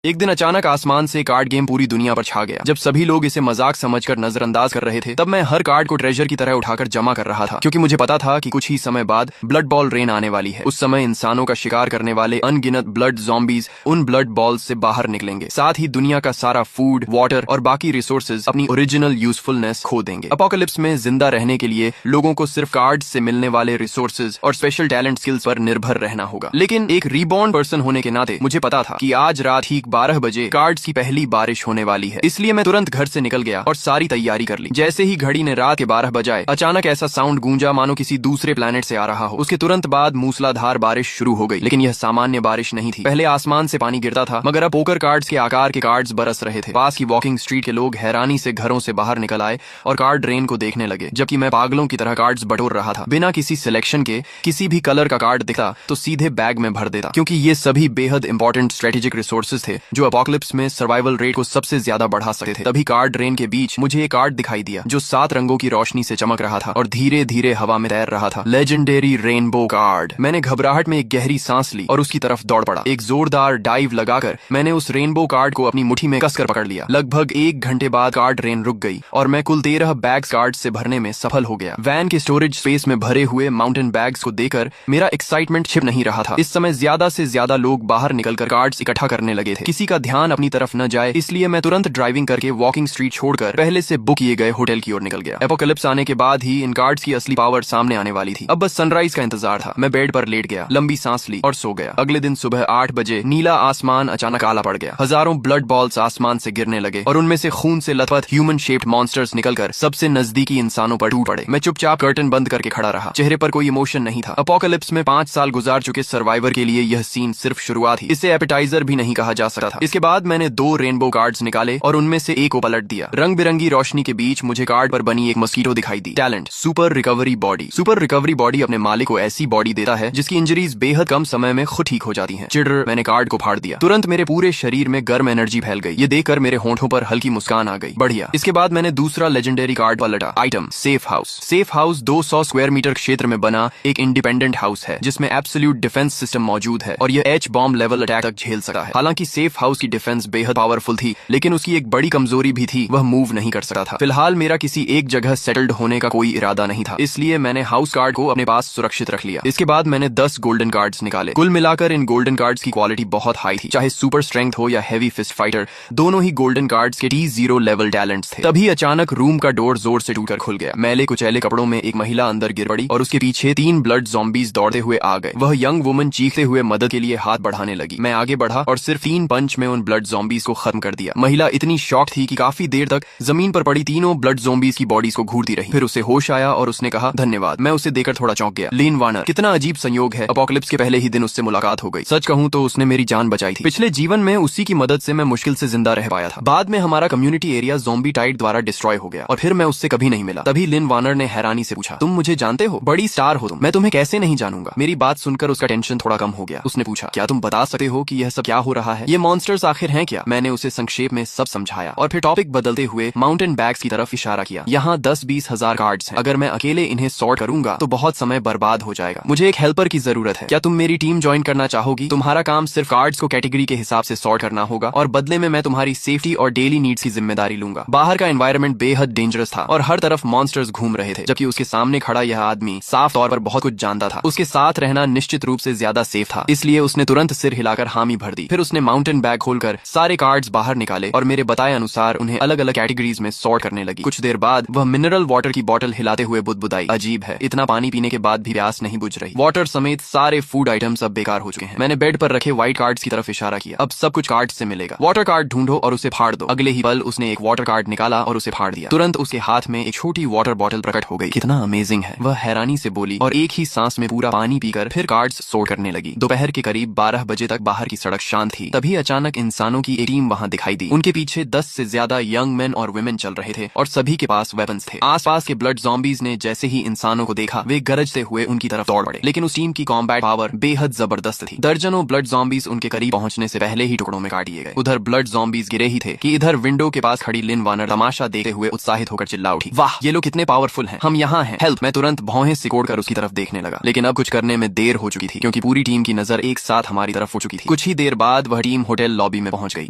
एक दिन अचानक आसमान से कार्ड गेम पूरी दुनिया पर छा गया। जब सभी लोग इसे मजाक समझकर नजरअंदाज कर रहे थे, तब मैं हर कार्ड को ट्रेजर की तरह उठाकर जमा कर रहा था, क्योंकि मुझे पता था कि कुछ ही समय बाद ब्लड बॉल रेन आने वाली है। उस समय इंसानों का शिकार करने वाले अनगिनत ब्लड ज़ॉम्बीज उन ब्लड बॉल्स से बाहर निकलेंगे। साथ ही दुनिया का सारा फूड, वाटर और बाकी रिसोर्सेज अपनी ओरिजिनल यूजफुलनेस खो देंगे। अपोकलिप्स में जिंदा रहने के लिए लोगों को सिर्फ कार्ड से मिलने वाले रिसोर्सेज और स्पेशल टैलेंट स्किल्स पर निर्भर रहना होगा। लेकिन एक रीबॉर्न पर्सन होने के नाते मुझे पता था कि आज रात ठीक 12 बजे कार्ड्स की पहली बारिश होने वाली है। इसलिए मैं तुरंत घर से निकल गया और सारी तैयारी कर ली। जैसे ही घड़ी ने रात के 12 बजाए, अचानक ऐसा साउंड गूंजा मानो किसी दूसरे प्लेनेट से आ रहा हो। उसके तुरंत बाद मूसलाधार बारिश शुरू हो गई, लेकिन यह सामान्य बारिश नहीं थी। पहले आसमान से पानी गिरता था, मगर अब पोकर कार्ड्स के आकार के कार्ड्स बरस रहे थे। पास की वॉकिंग स्ट्रीट के लोग हैरानी से घरों से बाहर निकल आए और कार्ड रेन को देखने लगे, जबकि मैं पागलों की तरह कार्ड्स बटोर रहा था। बिना किसी सिलेक्शन के किसी भी कलर का कार्ड दिखता तो सीधे बैग में भर देता, क्योंकि ये सभी बेहद इंपॉर्टेंट स्ट्रेटेजिक रिसोर्सेज थे जो अपोकलिप्स में सर्वाइवल रेट को सबसे ज्यादा बढ़ा सकते थे। तभी कार्ड रेन के बीच मुझे एक कार्ड दिखाई दिया जो 7 रंगों की रोशनी से चमक रहा था और धीरे धीरे हवा में तैर रहा था। Legendary rainbow card. मैंने घबराहट में एक गहरी सांस ली और उसकी तरफ दौड़ पड़ा। एक जोरदार डाइव लगाकर मैंने उस रेनबो कार्ड को अपनी मुट्ठी में कसकर पकड़ लिया। लगभग 1 घंटे बाद कार्ड रेन रुक गई और मैं कुल 13 बैग्स कार्ड से भरने में सफल हो गया। वैन के स्टोरेज स्पेस में भरे हुए माउंटेन बैग्स को देखकर मेरा एक्साइटमेंट छिप नहीं रहा था। इस समय ज्यादा से ज्यादा लोग बाहर निकलकर कार्ड्स इकट्ठा करने लगे थे। किसी का ध्यान अपनी तरफ न जाए, इसलिए मैं तुरंत ड्राइविंग करके वॉकिंग स्ट्रीट छोड़कर पहले से बुक किए गए होटल की ओर निकल गया। एपोकलिप्स आने के बाद ही इन कार्ड्स की असली पावर सामने आने वाली थी। अब बस सनराइज का इंतजार था। मैं बेड पर लेट गया, लंबी सांस ली और सो गया। अगले दिन सुबह 8 बजे नीला आसमान अचानक काला पड़ गया। हजारों ब्लड बॉल्स आसमान से गिरने लगे और उनमें से खून से लथपथ ह्यूमन शेप्ड मॉन्स्टर्स निकलकर सबसे नजदीकी इंसानों पर टूट पड़े। मैं चुपचाप कर्टन बंद करके खड़ा रहा। चेहरे पर कोई इमोशन नहीं था। अपोकलिप्स में 5 साल गुजार चुके सर्वाइवर के लिए यह सीन सिर्फ शुरुआत ही। इसे एपेटाइजर भी नहीं कहा जा सकता था। इसके बाद मैंने 2 रेनबो कार्ड्स निकाले और उनमें से एक को पलट दिया। रंग बिरंगी रोशनी के बीच मुझे कार्ड पर बनी एक मस्कीटो दिखाई दी। Talent super recovery body. Super recovery body अपने मालिक को ऐसी बॉडी देता है जिसकी इंजरीज बेहद कम समय में खुद ठीक हो जाती हैं। चिढ़, मैंने कार्ड को फाड़ दिया। तुरंत मेरे पूरे शरीर में गर्म एनर्जी फैल गई। ये देखकर मेरे होंठों पर हल्की मुस्कान आ गई। बढ़िया। इसके बाद मैंने दूसरा लेजेंडरी कार्ड पलटा। Item safe house. Safe house 200 square metre क्षेत्र में बना एक इंडिपेंडेंट हाउस है जिसमें एब्सोल्यूट डिफेंस सिस्टम मौजूद है और यह एच बॉम्ब लेवल अटैक तक झेल सकता है। हालांकि सेफ हाउस की डिफेंस बेहद पावरफुल थी, लेकिन उसकी एक बड़ी कमजोरी भी थी, वह मूव नहीं कर सकता था। फिलहाल मेरा किसी एक जगह सेटल्ड होने का कोई इरादा नहीं था, इसलिए मैंने हाउस कार्ड को अपने पास सुरक्षित रख लिया। इसके बाद मैंने 10 गोल्डन कार्ड्स निकाले। कुल मिलाकर इन गोल्डन कार्ड्स की क्वालिटी बहुत हाई थी। चाहे सुपर स्ट्रेंथ हो या हेवी फिस्ट फाइटर, दोनों ही गोल्डन कार्ड्स के T0 लेवल टैलेंट्स थे। तभी अचानक रूम का डोर जोर से टूटकर खुल गया। मैले कुचैले कपड़ों में एक महिला अंदर गिर पड़ी और उसके पीछे 3 ब्लड ज़ॉम्बीज दौड़ते हुए आ गए। वह यंग वुमन चीखते हुए मदद के लिए हाथ बढ़ाने लगी। मैं आगे बढ़ा और सिर्फ 3 पंच में उन ब्लड ज़ॉम्बीज को खत्म कर दिया। महिला इतनी शॉक थी कि काफी देर तक जमीन पर पड़ी तीनों ब्लड ज़ॉम्बीज की बॉडीज को घूरती रही। फिर उसे होश आया और उसने कहा धन्यवाद। मैं उसे देखकर थोड़ा चौंक गया। लिन वार्नर। कितना अजीब संयोग है, अपोकलिप्स के पहले ही दिन उससे मुलाकात हो गई। सच कहूं तो उसने मेरी जान बचाई थी। पिछले जीवन में उसी की मदद से मैं मुश्किल से जिंदा रह पाया था। बाद में हमारा कम्युनिटी एरिया ज़ॉम्बी टाइड द्वारा डिस्ट्रॉय हो गया और फिर मैं उससे कभी नहीं मिला। तभी लिन वार्नर ने हैरानी से पूछा, तुम मुझे जानते हो? बड़ी स्टार हो तुम। मैं तुम्हें कैसे नहीं जानूंगा। मेरी बात सुनकर उसका टेंशन थोड़ा कम हो गया। उसने पूछा, क्या तुम बता सकते हो कि यह सब क्या हो रहा है? ये मॉन्स्टर्स आखिर हैं क्या? मैंने उसे संक्षेप में सब समझाया और फिर टॉपिक बदलते हुए माउंटेन बैग्स की तरफ इशारा किया। यहाँ 10-20 हजार कार्ड्स हैं। अगर मैं अकेले इन्हें सॉर्ट करूंगा तो बहुत समय बर्बाद हो जाएगा। मुझे एक हेल्पर की जरूरत है। क्या तुम मेरी टीम ज्वाइन करना चाहोगी? तुम्हारा काम सिर्फ कार्ड्स को कैटेगरी के हिसाब से सॉर्ट करना होगा और बदले में मैं तुम्हारी सेफ्टी और डेली नीड्स की जिम्मेदारी लूंगा। बाहर का एनवायरनमेंट बेहद डेंजरस था और हर तरफ मॉन्स्टर्स घूम रहे थे, जबकि उसके सामने खड़ा यह आदमी साफ तौर पर बहुत कुछ जानता था। उसके साथ रहना निश्चित रूप से ज्यादा सेफ था, इसलिए उसने तुरंत सिर हिलाकर हामी भर दी। फिर उसने माउंटेन बैग खोलकर सारे कार्ड्स बाहर निकाले और मेरे बताए अनुसार उन्हें अलग अलग कैटेगरीज में सॉर्ट करने लगी। कुछ देर बाद वह मिनरल वाटर की बोतल हिलाते हुए बुदबुदाई। अजीब है, इतना पानी पीने के बाद भी प्यास नहीं बुझ रही। वाटर समेत सारे फूड आइटम्स अब बेकार हो चुके हैं। मैंने बेड पर रखे व्हाइट कार्ड्स की तरफ इशारा किया। अब सब कुछ कार्ड्स से मिलेगा। वाटर कार्ड ढूंढो और उसे फाड़ दो। अगले ही पल उसने एक वाटर कार्ड निकाला और उसे फाड़ दिया। तुरंत उसके हाथ में एक छोटी वाटर बोतल प्रकट हो गई। कितना अमेजिंग है, वह हैरानी से बोली और एक ही सांस में पूरा पानी पीकर फिर कार्ड्स सॉर्ट करने लगी। दोपहर के करीब 12 बजे तक बाहर की सड़क शांत थी। तभी अचानक इंसानों की एक टीम वहां दिखाई दी। उनके पीछे 10 से ज्यादा यंग मेन और वुमेन चल रहे थे और सभी के पास वेपन्स थे। आसपास के ब्लड ज़ॉम्बीज ने जैसे ही इंसानों को देखा, वे गरजते हुए उनकी तरफ दौड़ पड़े। लेकिन उस टीम की कॉम्बैट पावर बेहद जबरदस्त थी। दर्जनों ब्लड ज़ॉम्बीज उनके करीब पहुंचने से पहले ही टुकड़ों में काट दिए गए। उधर ब्लड ज़ॉम्बीज गिरे ही थे कि इधर विंडो के पास खड़ी लिन वार्नर तमाशा देखते हुए उत्साहित होकर चिल्ला उठी, वाह ये लोग कितने पावरफुल हैं, हम यहाँ हैं, हेल्प। मैं तुरंत भौहें सिकोड़कर उसकी तरफ देखने लगा। लेकिन अब कुछ करने में देर हो चुकी थी, क्योंकि पूरी टीम की नजर एक साथ हमारी तरफ हो चुकी थी। कुछ ही देर बाद वह टीम होटल लॉबी में पहुंच गई।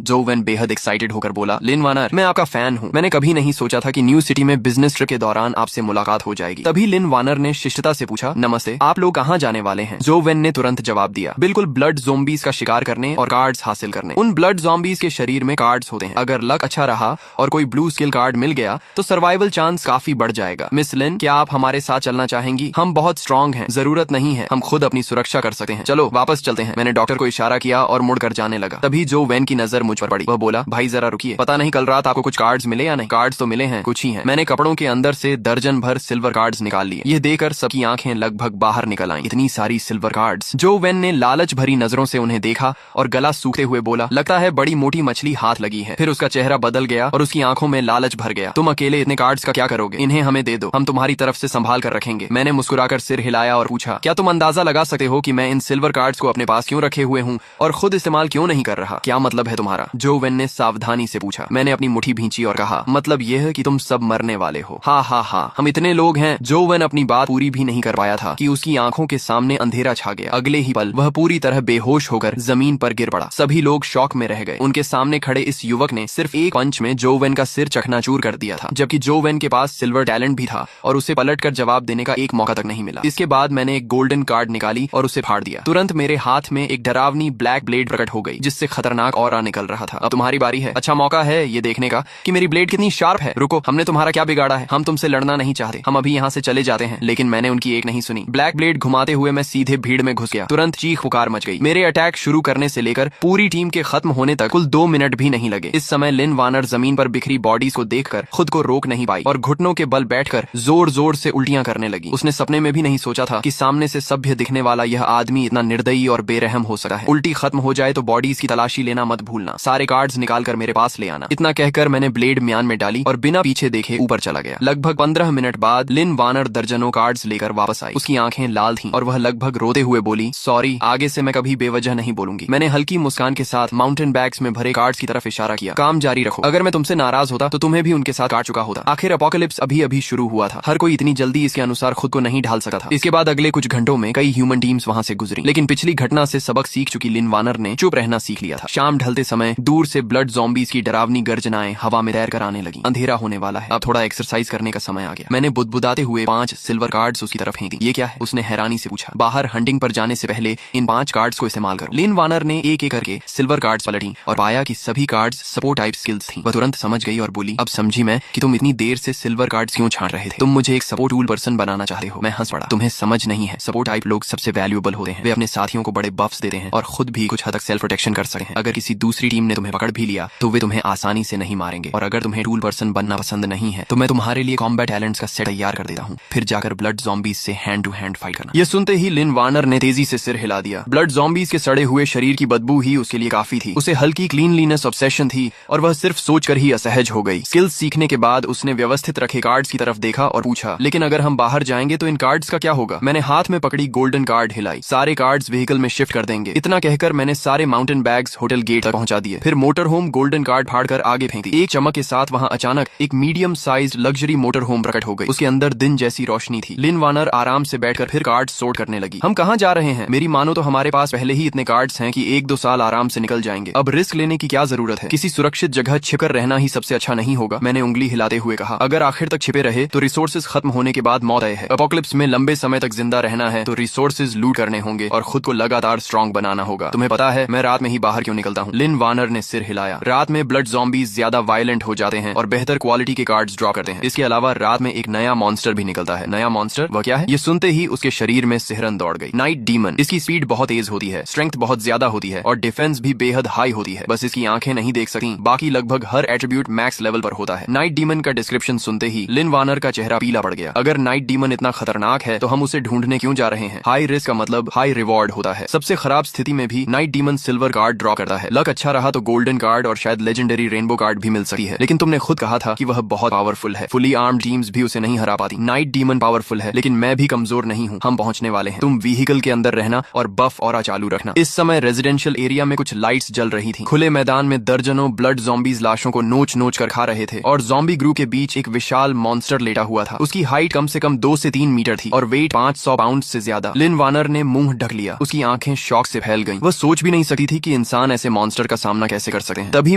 जो वेन बेहद एक्साइटेड होकर बोला, लिन वानर, मैं आपका फैन हूँ। मैंने कभी नहीं सोचा था कि न्यू सिटी में बिजनेस ट्रिप के दौरान आपसे मुलाकात हो जाएगी। तभी लिन वानर ने शिष्टता से पूछा, नमस्ते, आप लोग कहाँ जाने वाले हैं? जो वेन ने तुरंत जवाब दिया, बिल्कुल ब्लड ज़ॉम्बीज का शिकार करने और कार्ड्स हासिल करने। उन ब्लड ज़ॉम्बीज के शरीर में कार्ड्स होते हैं। अगर लक अच्छा रहा और कोई ब्लू स्किल कार्ड मिल गया तो सर्वाइवल चांस काफी बढ़ जाएगा। मिस लिन, क्या आप हमारे साथ चलना चाहेंगी? हम बहुत स्ट्रांग हैं, जरूरत नहीं है, हम खुद अपनी सुरक्षा कर सकते हैं। चलो वापस चलते हैं। मैंने डॉक्टर को इशारा किया और मुड़कर जाने लगा। तभी जो वेन की नजर मुझ पर पड़ी। वह बोला, भाई जरा रुकिए, पता नहीं कल रात आपको कुछ कार्ड्स मिले या नहीं? कार्ड्स तो मिले हैं, कुछ ही हैं। मैंने कपड़ों के अंदर से दर्जन भर सिल्वर कार्ड्स निकाल लिए। ये देखकर सबकी आंखें लगभग बाहर निकल आईं। इतनी सारी सिल्वर कार्ड्स। जो वेन ने लालच भरी नजरों से उन्हें देखा और गला सूखते हुए बोला, लगता है बड़ी मोटी मछली हाथ लगी है। फिर उसका चेहरा बदल गया और उसकी आंखों में लालच भर गया। तुम अकेले इतने कार्ड्स का क्या करोगे? इन्हें हमें दे दो, हम तुम्हारी तरफ से संभाल कर रखेंगे। मैंने मुस्कुराकर सिर हिलाया और पूछा, क्या तुम अंदाजा लगा सकते हो कि मैं इन सिल्वर कार्ड्स को अपने पास क्यों रखे हुए हूँ और खुद इस्तेमाल क्यों नहीं कर रहा? क्या मतलब है तुम्हारा? जो वेन ने सावधानी से पूछा। मैंने अपनी मुट्ठी भींची और कहा, मतलब यह है कि तुम सब मरने वाले हो। हा हा हा, हम इतने लोग हैं। जो वेन अपनी बात पूरी भी नहीं कर पाया था कि उसकी आंखों के सामने अंधेरा छा गया। अगले ही पल वह पूरी तरह बेहोश होकर जमीन पर गिर पड़ा। सभी लोग शॉक में रह गए। उनके सामने खड़े इस युवक ने सिर्फ एक पंच में जो वेन का सिर चकनाचूर कर दिया था, जबकि जो वेन के पास सिल्वर टैलेंट भी था और उसे पलटकर जवाब देने का एक मौका तक नहीं मिला। इसके बाद मैंने एक गोल्डन कार्ड निकाली और उसे फाड़ दिया। तुरंत मेरे हाथ में एक डरावनी ब्लैक ब्लेड प्रकट हो गई, जिससे खतरनाक ऑरा निकल रहा था। अब तुम्हारी बारी है। अच्छा मौका है ये देखने का कि मेरी ब्लेड कितनी शार्प है। रुको, हमने तुम्हारा क्या बिगाड़ा है? हम तुमसे लड़ना नहीं चाहते, हम अभी यहाँ से चले जाते हैं। लेकिन मैंने उनकी एक नहीं सुनी। ब्लैक ब्लेड घुमाते हुए मैं सीधे भीड़ में घुस गया। तुरंत चीख पुकार मच गई। मेरे अटैक शुरू करने से लेकर पूरी टीम के खत्म होने तक कुल 2 मिनट भी नहीं लगे। इस समय लिन वानर जमीन पर बिखरी बॉडीज को देखकर खुद को रोक नहीं पाई और घुटनों के बल बैठकर जोर जोर से उल्टियां करने लगी। उसने सपने में भी नहीं सोचा था कि सामने से सभ्य दिखने वाला यह आदमी इतना निर्दयी और बेरहम हो सकता है। उल्टी खत्म हो जाए तो बॉडीज की तलाशी लेना मत भूलना। सारे कार्ड्स निकालकर मेरे पास ले आना। इतना कहकर मैंने ब्लेड म्यान में डाली और बिना पीछे देखे ऊपर चला गया। लगभग 15 मिनट बाद लिन वानर दर्जनों कार्ड्स लेकर वापस आई। उसकी आंखें लाल थीं और वह लगभग रोते हुए बोली, सॉरी, आगे से मैं कभी बेवजह नहीं बोलूंगी। मैंने हल्की मुस्कान के साथ माउंटेन बैग्स में भरे कार्ड्स की तरफ इशारा किया। काम जारी रखो। अगर मैं तुमसे नाराज होता तो तुम्हें भी उनके साथ काट चुका होता। आखिर अपोकलिप्स अभी अभी शुरू हुआ था। हर कोई इतनी जल्दी इसके अनुसार खुद को नहीं ढाल सका था। इसके बाद अगले कुछ घंटों में कई ह्यूमन टीम्स वहां से गुजरी, लेकिन पिछली घटना से सबक सीख चुकी लिन वानर ने चुप रहना सीख लिया था। शाम ढलते समय दूर से ब्लड ज़ॉम्बीज की डरावनी गर्जनाएं हवा में तैर कर आने लगी। अंधेरा होने वाला है, अब थोड़ा एक्सरसाइज करने का समय आ गया। मैंने बुदबुदाते हुए 5 सिल्वर कार्ड्स उसकी तरफ फेंक दी। ये क्या है? उसने हैरानी से पूछा। बाहर हंटिंग पर जाने से पहले इन 5 कार्ड्स को इस्तेमाल करो। लिन वानर ने एक एक करके सिल्वर कार्ड्स पलटी और पाया कि सभी कार्ड्स सपोर्ट टाइप स्किल्स थी। वह तुरंत समझ गई और बोली, अब समझी मैं कि तुम इतनी देर से सिल्वर कार्ड्स क्यों छांट रहे थे। तुम मुझे एक सपोर्ट टूल पर्सन बनाना चाहते हो। मैं हंस पड़ा। तुम्हें समझ नहीं है, सपोर्ट टाइप लोग सबसे वैल्यूएबल होते हैं। वे अपने साथियों को बड़े बफ्स देते हैं और खुद भी कुछ हद तक सेल्फ प्रोटेक्शन कर सकते हैं। अगर किसी दूसरी टीम ने तुम्हें पकड़ भी लिया तो वे तुम्हें आसानी से नहीं मारेंगे। और अगर तुम्हें टूल पर्सन बनना पसंद नहीं है तो मैं तुम्हारे लिए कॉम्बैट टैलेंट्स का सेट तैयार कर देता हूँ, फिर जाकर ब्लड ज़ॉम्बीज से हैंड टू हैंड फाइट करना। ये सुनते ही लिन वानर ने तेजी से सिर हिला दिया। ब्लड ज़ॉम्बीज के सड़े हुए शरीर की बदबू ही उसके लिए काफी थी। उसे हल्की क्लीनलीनेस ऑब्सेशन थी और वह सिर्फ सोचकर ही असहज हो गई। स्किल्स सीखने के बाद उसने व्यवस्थित रखे कार्ड्स की तरफ देखा और पूछा, लेकिन अगर हम बाहर जाएंगे तो इन कार्ड्स का क्या होगा? मैंने हाथ में पकड़ी गोल्डन कार्ड हिलाई। सारे कार्ड्स व्हीकल में शिफ्ट कर देंगे। इतना कहकर मैंने सारे माउंटेन बैग्स होटल गेट तक पहुंचा दिए। फिर मोटर होम गोल्डन कार्ड फाड़कर आगे फेंक दी। एक चमक के साथ वहां अचानक एक medium size luxury motor home प्रकट हो गई। उसके अंदर दिन जैसी रोशनी थी। लिन वानर आराम से बैठकर फिर कार्ड सोर्ट करने लगी। हम कहाँ जा रहे हैं? मेरी मानो तो हमारे पास पहले ही इतने कार्ड्स हैं कि 1-2 साल आराम से निकल जाएंगे। अब रिस्क लेने की क्या जरूरत है? किसी सुरक्षित जगह छिपकर रहना ही सबसे अच्छा नहीं होगा? मैंने उंगली हिलाते हुए कहा। अगर आखिर तक छिपे रहे तो रिसोर्सेज खत्म होने के बाद मौत तय है। एपोकलिप्स में लंबे समय तक जिंदा रहना है तो रिसोर्सेज लूट करने होंगे और खुद को लगातार स्ट्रांग बनाना होगा। तुम्हें पता है मैं रात में ही बाहर क्यों निकलता हूँ? लिन वानर ने सिर हिलाया। रात में ब्लड ज़ॉम्बीज ज्यादा वायलेंट हो जाते हैं और बेहतर क्वालिटी के कार्ड्स ड्रॉ करते हैं। इसके अलावा रात में एक नया मॉन्स्टर भी निकलता है। नया मॉन्स्टर? वह क्या है? ये सुनते ही उसके शरीर में सिहरन दौड़ गई। Night demon. इसकी स्पीड बहुत तेज होती है, स्ट्रेंथ बहुत ज्यादा होती है और डिफेंस भी बेहद हाई होती है। बस इसकी आंखें नहीं देख सकती, बाकी लगभग हर एट्रीब्यूट मैक्स लेवल पर होता है। नाइट डीमन का डिस्क्रिप्शन सुनते ही लिन वानर का चेहरा पीला पड़ गया। अगर नाइट डीमन इतना खतरनाक है तो हम उसे ढूंढने क्यों जा रहे हैं? हाई रिस्क का मतलब हाई रिवॉर्ड होता है। सबसे खराब स्थिति में भी night demon silver card draw करता है। लक अच्छा रहा तो गोल्डन कार्ड और शायद लेजेंडरी रेनबो कार्ड भी मिल सकती है। लेकिन तुमने खुद कहा था कि वह बहुत पावरफुल है। फुली आर्म्ड टीम्स भी उसे नहीं हरा पाती। नाइट डीमन पावरफुल है लेकिन मैं भी कमजोर नहीं हूँ। हम पहुंचने वाले हैं। तुम व्हीकल के अंदर रहना और बफ ऑरा चालू रखना। इस समय रेजिडेंशियल एरिया में कुछ लाइट्स जल रही थी। खुले मैदान में दर्जनों ब्लड ज़ॉम्बीज लाशों को नोच नोच कर खा रहे थे और ज़ॉम्बी ग्रू के बीच एक विशाल मॉन्स्टर लेटा हुआ था। उसकी हाइट कम से कम 2 से 3 मीटर थी और वेट 500 पाउंड से ज्यादा। लिन वानर ने मुंह ढक लिया। उसकी आंखें शॉक से फैल गईं। वह सोच भी नहीं सकती थी कि इंसान इंसान ऐसे मॉन्स्टर का सामना कैसे कर सकते हैं। तभी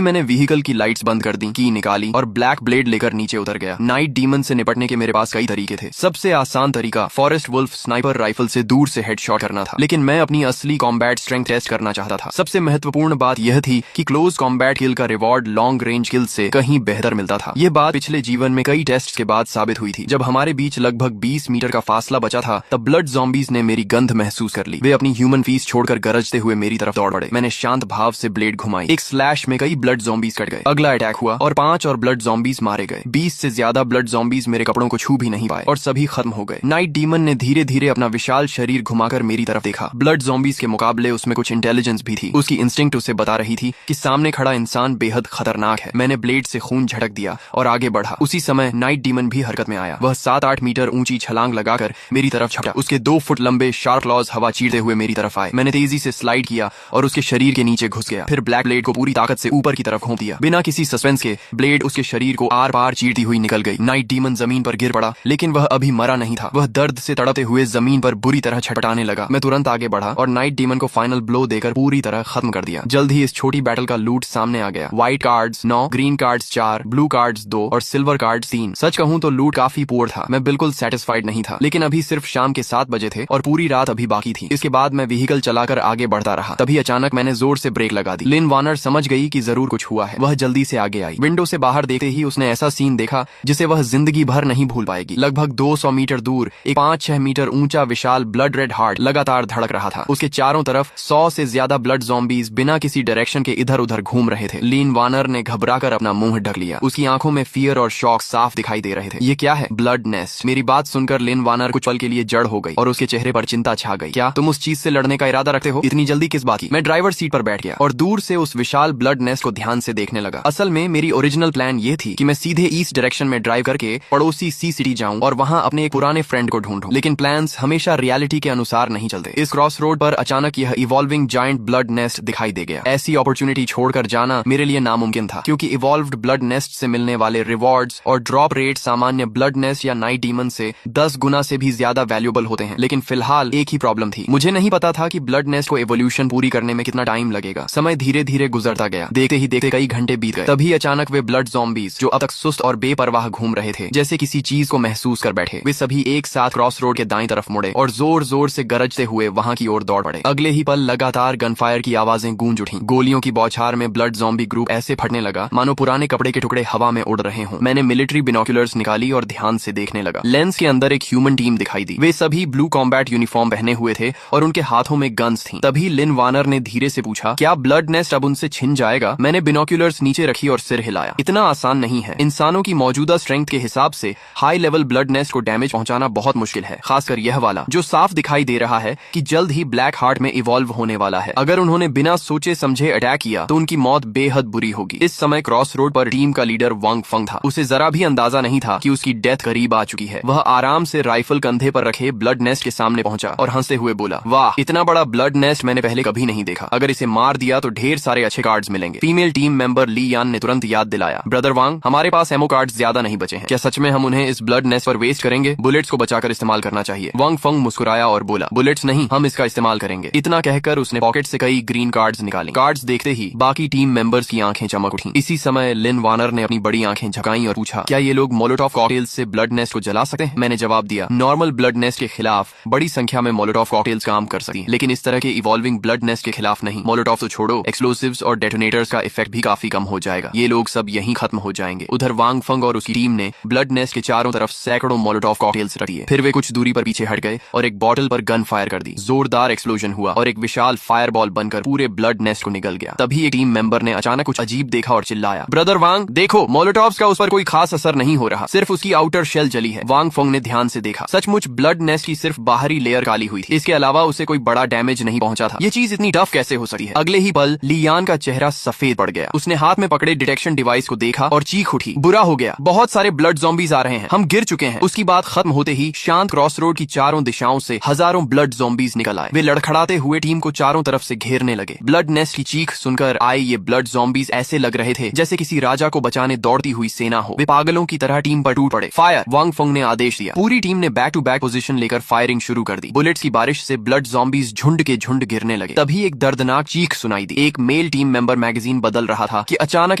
मैंने व्हीकल की लाइट्स बंद कर दी, की निकाली और ब्लैक ब्लेड लेकर नीचे उतर गया। नाइट डीमन से निपटने के मेरे पास कई तरीके थे। सबसे आसान तरीका फॉरेस्ट वुल्फ स्नाइपर राइफल से दूर से हेडशॉट करना था, लेकिन मैं अपनी असली कॉम्बैट स्ट्रेंथ टेस्ट करना चाहता था। सबसे महत्वपूर्ण बात यह थी कि क्लोज कॉम्बैट किल का रिवॉर्ड लॉन्ग रेंज किल से कहीं बेहतर मिलता था। यह बात पिछले जीवन में कई टेस्ट के बाद साबित हुई थी। जब हमारे बीच लगभग 20 मीटर का फासला बचा था, तब ब्लड ज़ॉम्बीज ने मेरी गंध महसूस कर ली। वे अपनी ह्यूमन फीस छोड़कर गरजते हुए मेरी तरफ दौड़ पड़े। मैंने शांत भाव से ब्लेड घुमाई। एक स्लैश में कई ब्लड ज़ॉम्बीज कट गए। अगला अटैक हुआ और 5 और ब्लड ज़ॉम्बीज मारे गए। 20 से ज्यादा ब्लड ज़ॉम्बीज मेरे कपड़ों को छू भी नहीं पाए और सभी खत्म हो गए। नाइट डीमन ने धीरे धीरे अपना विशाल शरीर घुमाकर मेरी तरफ देखा। ब्लड ज़ॉम्बीज के मुकाबले उसमें कुछ इंटेलिजेंस भी थी। उसकी इंस्टिंक्ट उसे बता रही थी कि सामने खड़ा इंसान बेहद खतरनाक है। मैंने ब्लेड से खून झटक दिया और आगे बढ़ा। उसी समय नाइट डीमन भी हरकत में आया। वह 7-8 मीटर ऊंची छलांग लगाकर मेरी तरफ झपटा। उसके 2 फुट लंबे शार्प क्लॉज हवा चीरते हुए मेरी तरफ आए। मैंने तेजी से स्लाइड किया और उसके शरीर के नीचे घुस गया। फिर ब्लैक ब्लेड को पूरी ताकत से ऊपर की तरफ घोंप दिया। बिना किसी सस्पेंस के ब्लेड उसके शरीर को आर पार चीरती हुई निकल गई। नाइट डीमन जमीन पर गिर पड़ा, लेकिन वह अभी मरा नहीं था। वह दर्द से तड़पते हुए जमीन पर बुरी तरह छटपटाने लगा। मैं तुरंत आगे बढ़ा और नाइट डीमन को फाइनल ब्लो देकर पूरी तरह खत्म कर दिया। जल्द ही इस छोटी बैटल का लूट सामने आ गया। White cards 9, green cards 4, blue cards 2 और सिल्वर कार्ड्स 3। सच कहूं तो लूट काफी पुअर था। मैं बिल्कुल सेटिस्फाइड नहीं था, लेकिन अभी सिर्फ शाम के 7 बजे थे और पूरी रात अभी बाकी थी। इसके बाद मैं व्हीकल चलाकर आगे बढ़ता रहा। तभी अचानक मैंने जोर से ब्रेक लगा दी। लिन वार्नर समझ गई कि जरूर कुछ हुआ है। वह जल्दी से आगे आई। विंडो से बाहर देखते ही उसने ऐसा सीन देखा जिसे वह जिंदगी भर नहीं भूल पाएगी। लगभग 200 मीटर दूर एक 5-6 मीटर ऊंचा विशाल ब्लड रेड हार्ट लगातार धड़क रहा था। उसके चारों तरफ 100 से ज्यादा ब्लड ज़ॉम्बीज बिना किसी डायरेक्शन के इधर उधर घूम रहे थे। लिन वार्नर ने घबराकर अपना मुंह ढक लिया। उसकी आंखों में फियर और शॉक साफ दिखाई दे रहे थे। ये क्या है? Blood nest. मेरी बात सुनकर लिन वार्नर कुछ पल के लिए जड़ हो गई और उसके चेहरे पर चिंता छा गई। क्या तुम उस चीज से लड़ने का इरादा रखते हो? इतनी जल्दी किस बात की? मैं ड्राइवर सीट पर बैठ गया और दूर से उस विशाल ब्लड नेस्ट को ध्यान से देखने लगा। असल में मेरी ओरिजिनल प्लान ये थी कि मैं सीधे ईस्ट डायरेक्शन में ड्राइव करके पड़ोसी सी सिटी जाऊं और वहां अपने एक पुराने फ्रेंड को ढूंढूं। लेकिन प्लान्स हमेशा रियलिटी के अनुसार नहीं चलते। इस क्रॉस रोड पर अचानक यह इवॉल्विंग जायंट ब्लड नेस्ट दिखाई दे गया। ऐसी अपॉर्चुनिटी छोड़कर जाना मेरे लिए नामुमकिन था, क्योंकि इवॉल्व्ड ब्लड नेस्ट से मिलने वाले रिवॉर्ड्स और ड्रॉप रेट सामान्य ब्लड नेस्ट या नाइट डीमन से 10 गुना से भी ज्यादा वैल्यूएबल होते हैं। लेकिन फिलहाल एक ही प्रॉब्लम थी। मुझे नहीं पता था कि ब्लड नेस्ट को एवोल्यूशन पूरी करने में कितना टाइम लगेगा। समय धीरे धीरे गुजरता गया। देखते ही देखते कई घंटे बीत गए। तभी अचानक वे ब्लड ज़ॉम्बीज जो अब तक सुस्त और बेपरवाह घूम रहे थे, जैसे किसी चीज को महसूस कर बैठे, वे सभी एक साथ क्रॉस रोड के दाईं तरफ मुड़े और जोर जोर से गरजते हुए वहां की ओर दौड़ पड़े। अगले ही पल लगातार गनफायर की आवाजें गूंज उठी। गोलियों की बौछार में ब्लड ज़ॉम्बी ग्रुप ऐसे फटने लगा मानो पुराने कपड़े के टुकड़े हवा में उड़ रहे हों। मैंने मिलिट्री बिनोक्यूलर्स निकाली और ध्यान से देखने लगा। लेंस के अंदर एक ह्यूमन टीम दिखाई दी। वे सभी ब्लू कॉम्बैट यूनिफॉर्म पहने हुए थे और उनके हाथों में गन्स थी। तभी लिन वार्नर ने धीरे से पूछा, क्या ब्लड नेस्ट अब उनसे छिन जाएगा? मैंने बिनोक्यूलर्स नीचे रखी और सिर हिलाया। इतना आसान नहीं है। इंसानों की मौजूदा स्ट्रेंथ के हिसाब से हाई लेवल ब्लड नेस्ट को डैमेज पहुंचाना बहुत मुश्किल है, खासकर यह वाला जो साफ दिखाई दे रहा है कि जल्द ही ब्लैक हार्ट में इवॉल्व होने वाला है। अगर उन्होंने बिना सोचे समझे अटैक किया तो उनकी मौत बेहद बुरी होगी। इस समय क्रॉस रोड पर टीम का लीडर वांग फंग था। उसे जरा भी अंदाजा नहीं था कि उसकी डेथ करीब आ चुकी है। वह आराम से राइफल कंधे पर रखे ब्लड नेस्ट के सामने पहुंचा और हंसते हुए बोला, वाह, इतना बड़ा ब्लड नेस्ट मैंने पहले कभी नहीं देखा। अगर इसे मार दिया तो ढेर सारे अच्छे कार्ड्स मिलेंगे। फीमेल टीम मेंबर ली यान ने तुरंत याद दिलाया, ब्रदर वांग, हमारे पास एमो कार्ड्स ज्यादा नहीं बचे हैं। क्या सच में हम उन्हें इस ब्लड नेस्ट पर वेस्ट करेंगे? बुलेट्स को बचाकर इस्तेमाल करना चाहिए। वांग फंग मुस्कुराया और बोला, बुलेट्स नहीं, हम इसका इस्तेमाल करेंगे। इतना कहकर उसने पॉकेट से कई ग्रीन कार्ड्स निकाले। कार्ड्स देखते ही बाकी टीम मेंबर्स की आंखें चमक उठी। इसी समय लिन वार्नर ने अपनी बड़ी आंखें झकाई और पूछा, क्या ये लोग मोलोटॉफ कॉकटेल्स से ब्लड नेस्ट को जला सकते हैं? मैंने जवाब दिया, नॉर्मल ब्लड नेस्ट के खिलाफ बड़ी संख्या में मोलोटॉफ कॉकटेल्स काम कर सकती हैं, लेकिन इस तरह के इवॉल्विंग ब्लड नेस्ट के खिलाफ नहीं। मोलोटॉफ तो छोड़ो, एक्सप्लोसिव्स और डेटोनेटर्स का इफेक्ट भी काफी कम हो जाएगा। ये लोग सब यहीं खत्म हो जाएंगे। उधर वांग फंग और उसकी टीम ने ब्लड नेस्ट के चारों तरफ सैकड़ों मोलोटॉफ कॉकटेल्स रख दिए। फिर वे कुछ दूरी पर पीछे हट गए और एक बॉटल पर गन फायर कर दी। जोरदार एक्सप्लोजन हुआ और एक विशाल फायर बॉल बनकर पूरे ब्लड नेस्ट को निगल गया। तभी एक टीम मेंबर ने अचानक कुछ अजीब देखा और चिल्लाया, ब्रदर वांग, देखो, मोलोटॉफ्स का उस पर कोई खास असर नहीं हो रहा, सिर्फ उसकी आउटर शेल जली है। वांग फंग ने ध्यान से देखा। सचमुच ब्लड नेस्ट की सिर्फ बाहरी लेयर काली हुई थी। इसके अलावा उसे कोई बड़ा डैमेज नहीं पहुंचा था। ये चीज इतनी टफ कैसे हो सकती है? अगले ही पल लियान का चेहरा सफेद पड़ गया। उसने हाथ में पकड़े डिटेक्शन डिवाइस को देखा और चीख उठी, बुरा हो गया, बहुत सारे ब्लड ज़ॉम्बीज आ रहे हैं, हम गिर चुके हैं। उसकी बात खत्म होते ही शांत क्रॉस रोड की चारों दिशाओं से हजारों ब्लड ज़ॉम्बीज निकल आए। वे लड़खड़ाते हुए टीम को चारों तरफ से घेरने लगे। ब्लड नेस्ट की चीख सुनकर आए ये ब्लड ज़ॉम्बीज ऐसे लग रहे थे जैसे किसी राजा को बचाने दौड़ती हुई सेना हो। वे पागलों की तरह टीम पर टूट पड़े। फायर! वांग फंग ने आदेश दिया। पूरी टीम ने बैक टू बैक पोजीशन लेकर फायरिंग शुरू कर दी। बुलेट्स की बारिश से ब्लड ज़ॉम्बीज झुंड के झुंड गिरने लगे। तभी एक दर्दनाक चीख चीख सुनाई दी। एक मेल टीम मेंबर मैगजीन बदल रहा था कि अचानक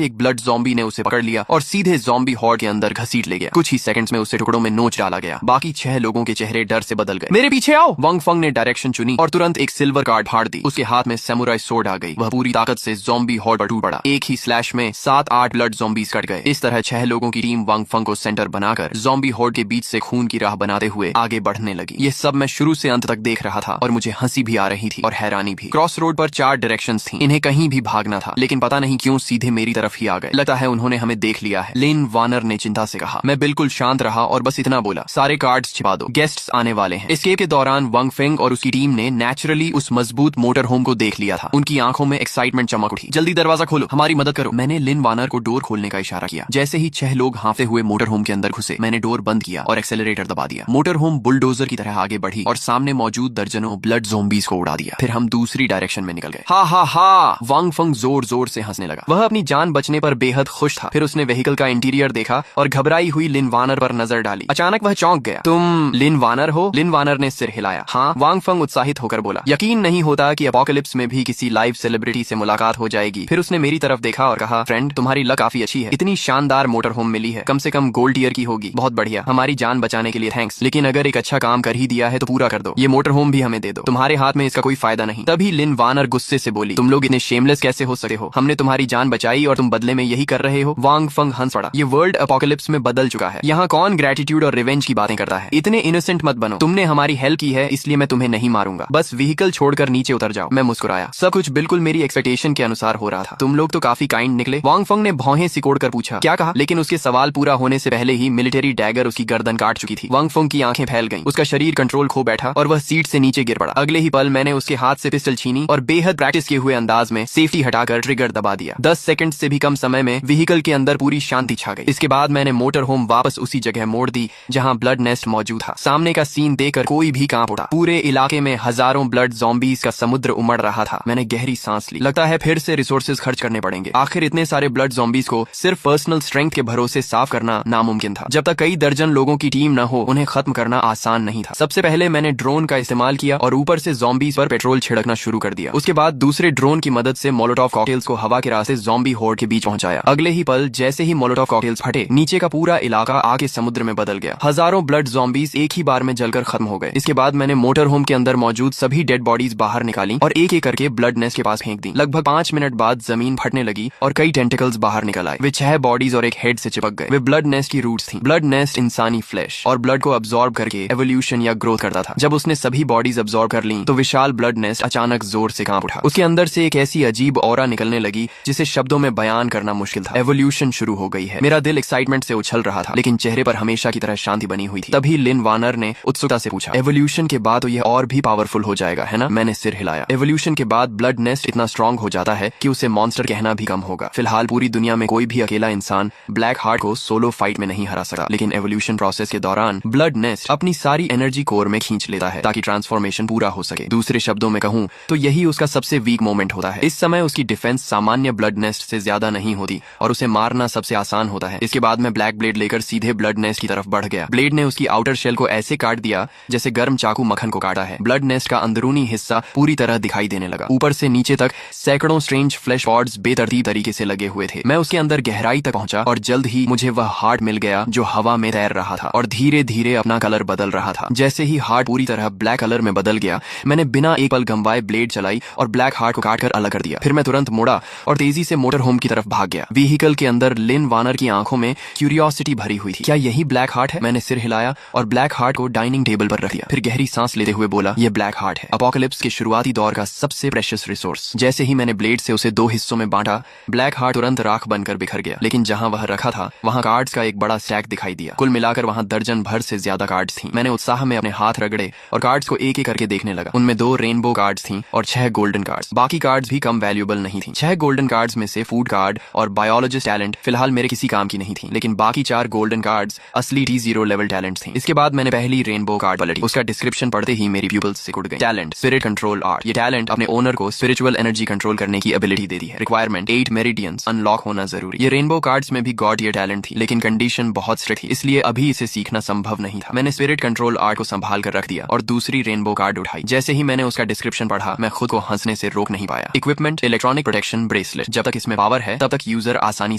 एक ब्लड ज़ॉम्बी ने उसे पकड़ लिया और सीधे ज़ॉम्बी हॉर्ड के अंदर घसीट ले गया। कुछ ही सेकंड्स में उसे टुकड़ों में नोच डाला गया। बाकी 6 लोगों के चेहरे डर से बदल गए। मेरे पीछे आओ। वंग फंग ने डायरेक्शन चुनी और तुरंत एक सिल्वर कार्ड फाड़ दी। उसके हाथ में सैमुराई सोर्ड आ गई। वह पूरी ताकत से ज़ॉम्बी हॉर्ड पर टूट पड़ा। एक ही स्लैश में 7-8 ब्लड ज़ॉम्बीज कट गए। इस तरह 6 लोगों की टीम वंग फंग को सेंटर बनाकर ज़ॉम्बी हॉर्ड के बीच से खून की राह बनाते हुए आगे बढ़ने लगी। ये सब मैं शुरू से अंत तक देख रहा था और मुझे हंसी भी आ रही थी और हैरानी भी। क्रॉस रोड पर 4 डायरेक्शंस थी। इन्हें कहीं भी भागना था, लेकिन पता नहीं क्यों सीधे मेरी तरफ ही आ गए। लगता है उन्होंने हमें देख लिया है, लिन वानर ने चिंता से कहा। मैं बिल्कुल शांत रहा और बस इतना बोला, सारे कार्ड्स छिपा दो, गेस्ट्स आने वाले हैं। एस्केप के दौरान वंग फेंग और उसकी टीम ने नेचुरली उस मजबूत मोटर होम को देख लिया था। उनकी आंखों में एक्साइटमेंट चमक उठी। जल्दी दरवाजा खोलो, हमारी मदद करो। मैंने लिन वानर को डोर खोलने का इशारा किया। जैसे ही 6 लोग हांफते हुए मोटर होम के अंदर घुसे, मैंने डोर बंद किया और एक्सेलरेटर दबा दिया। मोटर होम बुलडोजर की तरह आगे बढ़ी और सामने मौजूद दर्जनों ब्लड ज़ॉम्बीज को उड़ा दिया। फिर हम दूसरी डायरेक्शन में निकल गए। हा हा हा, वंग फंग जोर जोर से हंसने लगा। वह अपनी जान बचने पर बेहद खुश था। फिर उसने व्हीकल का इंटीरियर देखा और घबराई हुई लिन वानर पर नजर डाली। अचानक वह चौंक गया। तुम लिन वानर हो? लिन वानर ने सिर हिलाया। हाँ, वांग फंग उत्साहित होकर बोला। यकीन नहीं होता कि अपोकलिप्स में भी किसी लाइव सेलिब्रिटी से मुलाकात हो जाएगी। फिर उसने मेरी तरफ देखा और कहा, फ्रेंड, तुम्हारी लक काफी अच्छी है। इतनी शानदार मोटर होम मिली है, कम से कम गोल्ड टीयर की होगी। बहुत बढ़िया, हमारी जान बचाने के लिए थैंक्स। लेकिन अगर एक अच्छा काम कर ही दिया है तो पूरा कर दो। ये मोटर होम भी हमें दे दो, तुम्हारे हाथ में इसका कोई फायदा नहीं। तभी लिन वानर गुस्से से बोली, तुम लोग इतने शेमलेस कैसे हो सकते हो? हमने तुम्हारी जान बचाई और तुम बदले में यही कर रहे हो? वांग फंग हंस पड़ा। ये वर्ल्ड अपोकलिप्स में बदल चुका है। यहाँ कौन ग्रेटिट्यूड और रिवेंज की बातें करता है? इतने इनोसेंट मत बनो। तुमने हमारी हेल्प की है, इसलिए मैं तुम्हें नहीं मारूंगा। बस व्हीकल छोड़कर नीचे उतर जाओ। मैं मुस्कुराया। सब कुछ बिल्कुल मेरी एक्सपेक्टेशन के अनुसार हो रहा था। तुम लोग तो काफी काइंड निकले। वांग फंग ने भौहें सिकोड़ कर पूछा, क्या कहा? लेकिन उसके सवाल पूरा होने से पहले ही मिलिट्री डैगर उसकी गर्दन काट चुकी थी। वांग फंग की आंखें फैल गईं। उसका शरीर कंट्रोल खो बैठा और वह सीट से नीचे गिर पड़ा। अगले ही पल मैंने उसके हाथ से पिस्टल छीनी और बेहद प्रैक्टिस किए हुए अंदाज में सेफ्टी हटाकर ट्रिगर दबा दिया। 10 सेकंड से भी कम समय में व्हीकल के अंदर पूरी शांति छा गई। इसके बाद मैंने मोटर होम वापस उसी जगह मोड़ दी जहां ब्लड नेस्ट मौजूद था। सामने का सीन देखकर कोई भी कांप उठा। पूरे इलाके में हजारों ब्लड ज़ॉम्बीज का समुद्र उमड़ रहा था। मैंने गहरी सांस ली। लगता है फिर से रिसोर्सेज खर्च करने पड़ेंगे। आखिर इतने सारे ब्लड ज़ॉम्बीज को सिर्फ पर्सनल स्ट्रेंथ के भरोसे साफ करना नामुमकिन था। जब तक कई दर्जन लोगों की टीम न हो, उन्हें खत्म करना आसान नहीं था। सबसे पहले मैंने ड्रोन का इस्तेमाल किया और ऊपर से ज़ॉम्बीज पर पेट्रोल छिड़कना शुरू कर दिया। उसके बाद दूसरे ड्रोन की मदद से मोलोटॉव कॉकटेल्स को हवा के रास्ते ज़ॉम्बी हॉर्ड के बीच पहुंचाया। अगले ही पल जैसे ही मोलोटॉव कॉकटेल्स फटे, नीचे का पूरा इलाका आगे समुद्र में बदल गया। हजारों ब्लड ज़ॉम्बीज एक ही बार में जलकर खत्म हो गए। इसके बाद मैंने मोटर होम के अंदर मौजूद सभी डेड बॉडीज बाहर निकाली और एक एक करके ब्लड नेस्ट के पास फेंक दी। लगभग 5 मिनट बाद जमीन फटने लगी और कई टेंटिकल्स बाहर निकल आए। वे 6 बॉडीज और एक हेड से चिपक गए। वे ब्लड नेस्ट की रूट्स थी। ब्लड नेस्ट इंसानी फ्लैश और ब्लड को अब्सॉर्ब करके एवोल्यूशन या ग्रोथ करता था। जब उसने सभी बॉडीज अब्सॉर्ब कर ली तो विशाल ब्लड नेस्ट अचानक जोर से कांप उठा। उसके अंदर से एक ऐसी अजीब ऑरा निकलने लगी जिसे शब्दों में बयान करना मुश्किल था। एवोल्यूशन शुरू हो गई है। मेरा दिल एक्साइटमेंट से उछल रहा था, लेकिन चेहरे पर हमेशा की तरह शांति बनी हुई थी। तभी लिन वानर ने उत्सुकता से पूछा, एवोल्यूशन के बाद तो यह और भी पावरफुल हो जाएगा, है ना? मैंने सिर हिलाया। एवोल्यूशन के बाद ब्लड नेस्ट इतना स्ट्रांग हो जाता है कि उसे मॉन्स्टर कहना भी कम होगा। फिलहाल पूरी दुनिया में कोई भी अकेला इंसान ब्लैक हार्ट को सोलो फाइट में नहीं हरा सकता, लेकिन एवोल्यूशन प्रोसेस के दौरान ब्लड नेस्ट अपनी सारी एनर्जी कोर में खींच लेता है ताकि ट्रांसफॉर्मेशन पूरा हो सके। दूसरे शब्दों में कहूं तो यही उसका सबसे वीक मोमेंट होता है। इस समय उसकी डिफेंस सामान्य ब्लड नेस्ट से ज्यादा नहीं होती और उसे मारना सबसे आसान होता है। इसके बाद मैं ब्लैक ब्लेड लेकर सीधे ब्लड नेस्ट की तरफ बढ़ गया। ब्लेड ने उसकी आउटर शेल को ऐसे काट दिया जैसे गर्म चाकू मक्खन को काटा है। ब्लड नेस्ट का अंदरूनी हिस्सा पूरी तरह दिखाई देने लगा। ऊपर से नीचे तक सैकड़ों स्ट्रेंज फ्लैश पॉड्स बेतरतीब तरीके से लगे हुए थे। मैं उसके अंदर गहराई तक पहुंचा और जल्द ही मुझे वह हार्ट मिल गया जो हवा में तैर रहा था और धीरे धीरे अपना कलर बदल रहा था। जैसे ही हार्ट पूरी तरह ब्लैक कलर में बदल गया, मैंने बिना एक पल गंवाए ब्लेड चलाई और ब्लैक हार्ट को काटकर अलग कर दिया। फिर मैं तुरंत मुड़ा और तेजी से मोटर होम की तरफ भाग गया। व्हीकल के अंदर लिन वानर की आंखों में क्यूरियोसिटी भरी हुई थी। क्या यही ब्लैक हार्ट है? मैंने सिर हिलाया और ब्लैक हार्ट को डाइनिंग टेबल पर रख दिया। फिर गहरी सांस लेते हुए बोला, यह ब्लैक हार्ट है, अपोकलिप्स के शुरुआती दौर का सबसे प्रेशियस रिसोर्स। जैसे ही मैंने ब्लेड से उसे 2 हिस्सों में बांटा, ब्लैक हार्ट तुरंत राख बनकर बिखर गया। लेकिन जहां वह रखा था वहां कार्ड्स का एक बड़ा स्टैक दिखाई दिया। कुल मिलाकर वहां दर्जन भर से ज्यादा कार्ड्स थी। मैंने उत्साह में अपने हाथ रगड़े और कार्ड्स को एक एक करके देखने लगा। उनमें 2 रेनबो कार्ड्स थी और 6 गोल्डन कार्ड्स। बाकी कार्ड्स भी कम वैल्यूएबल नहीं थी। 6 गोल्डन कार्ड्स में से फूड कार्ड और बायोलॉजिस्ट टैलेंट फिलहाल मेरे किसी काम की नहीं थी, लेकिन बाकी 4 गोल्डन कार्ड्स असली T0 लेवल टैलेंट थी। इसके बाद मैंने पहली रेनबो कार्ड पलटी। उसका डिस्क्रिप्शन पढ़ते ही मेरी प्यूपल्स सिकुड़ गई। Talent, spirit control art. ये टैलेंट अपने ओनर को स्पिरिचुअल एनर्जी कंट्रोल करने की एबिलिटी देती है। रिक्वायरमेंट 8 मेरिडियंस अनलॉक होना जरूरी। ये रेनबो कार्ड्स में भी गॉड ईयर टैलेंट थी, लेकिन कंडीशन बहुत स्ट्रिक्ट थी, इसलिए अभी इसे सीखना संभव नहीं था। मैंने स्पिरिट कंट्रोल आर्ट को संभाल कर रख दिया और दूसरी रेनबो कार्ड उठाई। जैसे ही मैंने उसका डिस्क्रिप्शन पढ़ा, मैं खुद को हंसने से इसे रोक नहीं पाया। इक्विपमेंट इलेक्ट्रॉनिक प्रोटेक्शन ब्रेसलेट, जब तक इसमें पावर है तब तक यूजर आसानी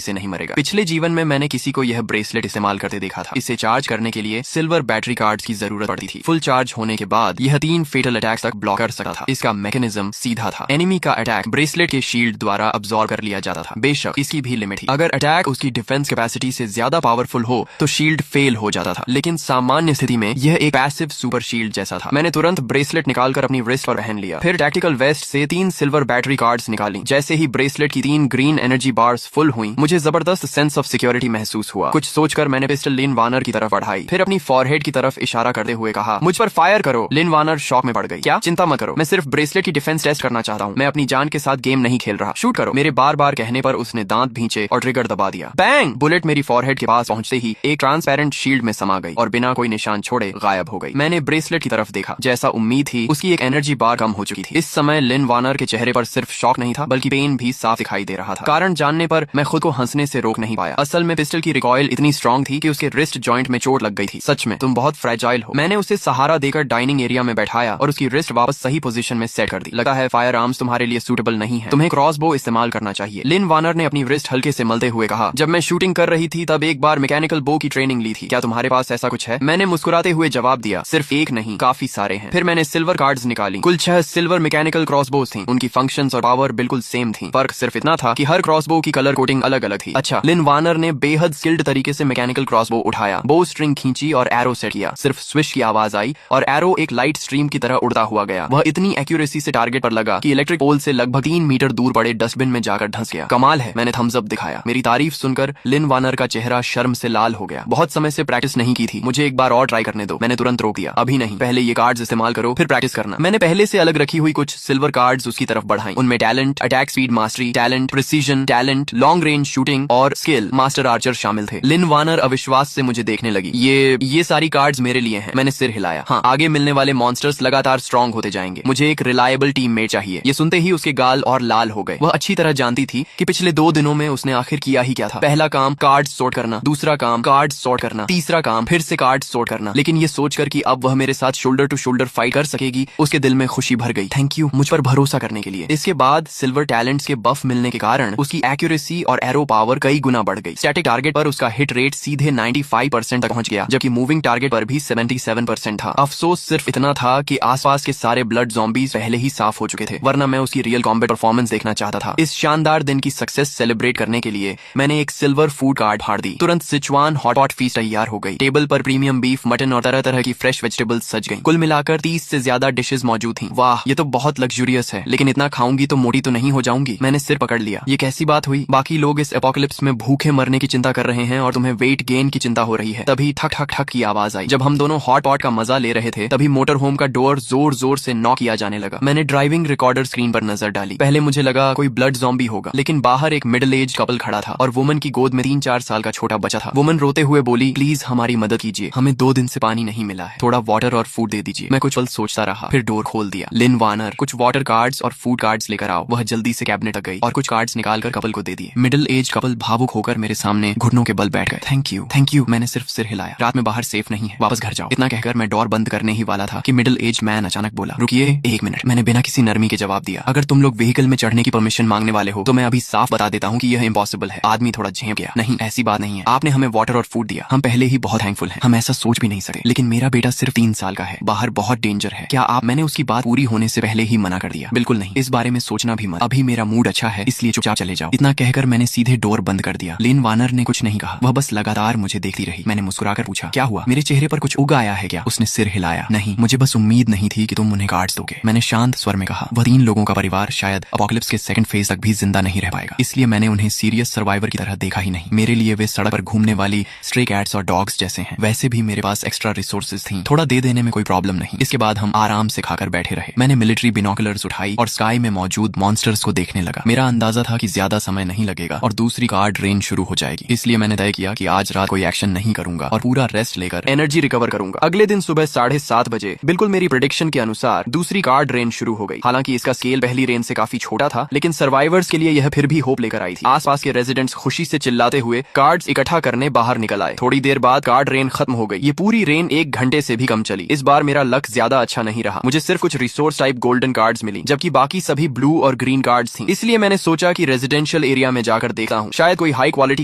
से नहीं मरेगा। पिछले जीवन में मैंने किसी को यह ब्रेसलेट इस्तेमाल करते देखा था। इसे चार्ज करने के लिए सिल्वर बैटरी कार्ड्स की जरूरत पड़ती थी। फुल चार्ज होने के बाद यह 3 फेटल अटैक्स तक ब्लॉक कर सकता था। इसका मैकेनिज्म सीधा था। एनिमी का अटैक ब्रेसलेट के शील्ड द्वारा अब्सॉर्ब कर लिया जाता था। बेशक इसकी भी लिमिट थी। अगर अटैक उसकी डिफेंस कैपेसिटी से ज्यादा पावरफुल हो तो शील्ड फेल हो जाता था, लेकिन सामान्य स्थिति में यह एक पैसिव सुपर शील्ड जैसा था। मैंने तुरंत ब्रेसलेट निकालकर अपनी रिस्ट पर पहन लिया। फिर टैक्टिकल वेस्ट से 3 सिल्वर बैटरी कार्ड्स निकाली। जैसे ही ब्रेसलेट की 3 ग्रीन एनर्जी बार्स फुल हुई, मुझे जबरदस्त सेंस ऑफ सिक्योरिटी महसूस हुआ। कुछ सोचकर मैंने पिस्टल लिन वानर की तरफ बढ़ाई, फिर अपनी फॉरहेड की तरफ इशारा करते हुए कहा, मुझ पर फायर करो। लिन वानर शॉक में पड़ गई। क्या? चिंता मत करो, मैं सिर्फ ब्रेसलेट की डिफेंस टेस्ट करना चाहता हूँ। मैं अपनी जान के साथ गेम नहीं खेल रहा। शूट करो। मेरे बार बार कहने पर उसने दांत भींचे और ट्रिगर दबा दिया। बैंग! बुलेट मेरी फॉरहेड के पास पहुंचते ही एक ट्रांसपेरेंट शील्ड में समा गई और बिना कोई निशान छोड़े गायब हो गई। मैंने ब्रेसलेट की तरफ देखा। जैसा उम्मीद थी, उसकी एक एनर्जी बार कम हो चुकी थी। इस समय लिन वानर के चेहरे पर सिर्फ शॉक नहीं था, बल्कि पेन भी साफ दिखाई दे रहा था। कारण जानने पर मैं खुद को हंसने से रोक नहीं पाया। असल में पिस्टल की रिकॉइल इतनी स्ट्रांग थी कि उसके रिस्ट जॉइंट में चोट लग गई थी। सच में तुम बहुत फ्रेजाइल हो। मैंने उसे सहारा देकर डाइनिंग एरिया में बैठाया और उसकी रिस्ट वापस सही पोजीशन में सेट कर दी। लगता है फायर आर्म्स तुम्हारे लिए सूटेबल नहीं है। तुम्हें क्रॉसबो इस्तेमाल करना चाहिए। लिन वानर ने अपनी रिस्ट हल्के से मलते हुए कहा, जब मैं शूटिंग कर रही थी तब एक बार मैकेनिकल बो की ट्रेनिंग ली थी। क्या तुम्हारे पास ऐसा कुछ है? मैंने मुस्कुराते हुए जवाब दिया, सिर्फ एक नहीं, काफी सारे हैं। फिर मैंने सिल्वर कार्ड्स निकाली। कुल 6 सिल्वर मैकेनिकल क्रॉसबोज थी। उनकी फंक्शंस और पावर बिल्कुल सेम थी। फर्क सिर्फ इतना था कि हर क्रॉसबो की कलर कोटिंग अलग अलग थी। अच्छा। लिन वानर ने बेहद स्किल्ड तरीके से मैकेनिकल क्रॉसबो उठाया, बो स्ट्रिंग खींची और एरो सेट किया। सिर्फ स्विश की आवाज आई और एरो एक लाइट स्ट्रीम की तरह उड़ता हुआ गया। वह इतनी एक्यूरेसी से टारगेट पर लगा कि इलेक्ट्रिक पोल से लगभग 3 मीटर दूर पड़े डस्टबिन में जाकर धंस गया। कमाल है, मैंने थम्स अप दिखाया। मेरी तारीफ सुनकर लिन वानर का चेहरा शर्म से लाल हो गया। बहुत समय से प्रैक्टिस नहीं की थी, मुझे एक बार और ट्राई करने दो। मैंने तुरंत रोक दिया, अभी नहीं, पहले ये कार्ड्स इस्तेमाल करो, फिर प्रैक्टिस करना। मैंने पहले से अलग रखी हुई कुछ सिल्वर कार्ड्स उसकी तरफ बढ़ाई। उनमें talent, attack speed mastery, talent, precision, talent, long range shooting और स्किल मास्टर आर्चर शामिल थे। लिन वानर अविश्वास से मुझे देखने लगी। ये सारी कार्ड्स मेरे लिए हैं। मैंने सिर हिलाया। हाँ, आगे मिलने वाले मॉन्स्टर्स लगातार स्ट्रॉन्ग होते जाएंगे। मुझे एक रिलायबल टीममेट चाहिए। ये सुनते ही उसके गाल और लाल हो गए। वह अच्छी तरह जानती थी कि पिछले 2 दिनों में उसने आखिर किया ही क्या था। पहला काम कार्ड्स सॉर्ट करना, दूसरा काम कार्ड्स सॉर्ट करना, तीसरा काम फिर से कार्ड्स सॉर्ट करना। लेकिन ये सोचकर कि अब वह मेरे साथ शोल्डर टू शोल्डर फाइट कर सकेगी, उसके दिल में खुशी भर गई। थैंक यू मुझ पर भरोसा करने के लिए। इसके बाद सिल्वर टैलेंट्स के बफ मिलने के कारण उसकी एक्यूरेसी और एरो पावर कई गुना बढ़ गई। स्टैटिक टारगेट पर उसका हिट रेट सीधे 95% तक पहुंच गया, जबकि मूविंग टारगेट पर भी 77% था। अफसोस सिर्फ इतना था कि आसपास के सारे ब्लड ज़ॉम्बीज पहले ही साफ हो चुके थे, वरना मैं उसकी रियल कॉम्बैट परफॉर्मेंस देखना चाहता था। इस शानदार दिन की सक्सेस सेलिब्रेट करने के लिए मैंने एक सिल्वर फूड कार्ड फाड़ दी। तुरंत सिचुआन हॉट पॉट फीस्ट तैयार हो गई। टेबल पर प्रीमियम बीफ, मटन और तरह तरह की फ्रेश वेजिटेबल्स सज गई। कुल मिलाकर 30 से ज्यादा डिशेस मौजूद थी। वाह, ये तो बहुत लग्जूरियस है, लेकिन इतना खाऊंगी तो मोटी तो नहीं हो जाऊंगी। मैंने सिर पकड़ लिया। ये कैसी बात हुई? बाकी लोग इस एपोकलिप्स में भूखे मरने की चिंता कर रहे हैं और तुम्हें वेट गेन की चिंता हो रही है। तभी ठक ठक ठक की आवाज आई। जब हम दोनों हॉट पॉट का मजा ले रहे थे, तभी मोटर होम का डोर जोर जोर से नॉक किया जाने लगा। मैंने ड्राइविंग रिकॉर्डर स्क्रीन पर नजर डाली। पहले मुझे लगा कोई ब्लड ज़ॉम्बी होगा, लेकिन बाहर एक मिडिल एज कपल खड़ा था और वुमन की गोद में 3-4 साल का छोटा बच्चा था। वुमन रोते हुए बोली, प्लीज हमारी मदद कीजिए, हमें 2 दिन से पानी नहीं मिला है, थोड़ा वाटर और फूड दे दीजिए। मैं कुछ पल सोचता रहा, फिर डोर खोल दिया। लिन वानर, कुछ वाटर कार्ड्स और फूड कार्ड्स लेकर आओ। वह जल्दी से कैबिनेट तक गई और कुछ कार्ड्स निकालकर कपल को दे दिए। मिडिल एज कपल भावुक होकर मेरे सामने घुटनों के बल बैठ गए। Thank you. मैंने सिर्फ सिर हिलाया। रात में बाहर सेफ नहीं है, वापस घर जाओ। इतना कहकर मैं डोर बंद करने ही वाला था कि मिडिल एज मैन अचानक बोला, रुकिए 1 मिनट। मैंने बिना किसी नरमी के जवाब दिया, अगर तुम लोग व्हीकल में चढ़ने की परमिशन मांगने वाले हो तो मैं अभी साफ बता देता हूँ कि यह इम्पॉसिबल है। आदमी थोड़ा झेप गया। नहीं, ऐसी बात नहीं है, आपने हमें वाटर और फूड दिया, हम पहले ही बहुत थैंकफुल हैं। हम ऐसा सोच भी नहीं सके, लेकिन मेरा बेटा सिर्फ 3 साल का है, बाहर बहुत डेंजर है। क्या आप? मैंने उसकी बात पूरी होने से पहले ही मना कर दिया। बिल्कुल नहीं, इस बारे में सोचना भी मत। अभी मेरा मूड अच्छा है, इसलिए चुपचाप चले जाओ। इतना कहकर मैंने सीधे डोर बंद कर दिया। लिन वानर ने कुछ नहीं कहा, वह बस लगातार मुझे देखती रही। मैंने मुस्कुराकर पूछा, क्या हुआ? मेरे चेहरे पर कुछ उग आया है क्या? उसने सिर हिलाया। नहीं, मुझे बस उम्मीद नहीं थी कि तुम उन्हें कार्ड्स दोगे। मैंने शांत स्वर में कहा, वह 3 लोगों का परिवार शायद अपोकलिप्स के सेकंड फेज तक भी जिंदा नहीं रह पाएगा, इसलिए मैंने उन्हें सीरियस सर्वाइवर की तरह देखा ही नहीं। मेरे लिए वे सड़क पर घूमने वाली स्ट्रे कैट्स और डॉग्स जैसे हैं। वैसे भी मेरे पास एक्स्ट्रा रिसोर्सेज थी, थोड़ा दे देने में कोई प्रॉब्लम नहीं। इसके बाद हम आराम से खाकर बैठे रहे। मैंने मिलिट्री बिनोकुलर्स उठाई और स्काई में मौजूद मॉन्स्टर्स को देखने लगा। मेरा अंदाजा था कि ज्यादा समय नहीं लगेगा और दूसरी कार्ड रेंज शुरू हो जाएगी, इसलिए मैंने तय किया कि आज रात कोई एक्शन नहीं करूंगा और पूरा रेस्ट लेकर एनर्जी रिकवर करूंगा। अगले दिन सुबह 7:30 बजे बिल्कुल मेरी प्रेडिक्शन के अनुसार दूसरी कार्ड रेंज शुरू हो गई। हालांकि इसका स्केल पहली रेंज से काफी छोटा था, लेकिन सर्वाइवर्स के लिए यह फिर भी होप लेकर आई थी। आसपास के रेजिडेंट्स खुशी से चिल्लाते हुए कार्ड्स इकट्ठा करने बाहर निकल आए। थोड़ी देर बाद कार्ड रेन खत्म हो गई। ये पूरी रेन 1 घंटे से भी कम चली। इस बार मेरा लक ज्यादा अच्छा नहीं रहा। मुझे सिर्फ कुछ रिसोर्स टाइप गोल्डन कार्ड्स मिली, जबकि जबकि बाकी सभी ब्लू और ग्रीन कार्ड्स थी। इसलिए मैंने सोचा कि रेजिडेंशियल एरिया में जाकर देखता हूँ, शायद कोई हाई क्वालिटी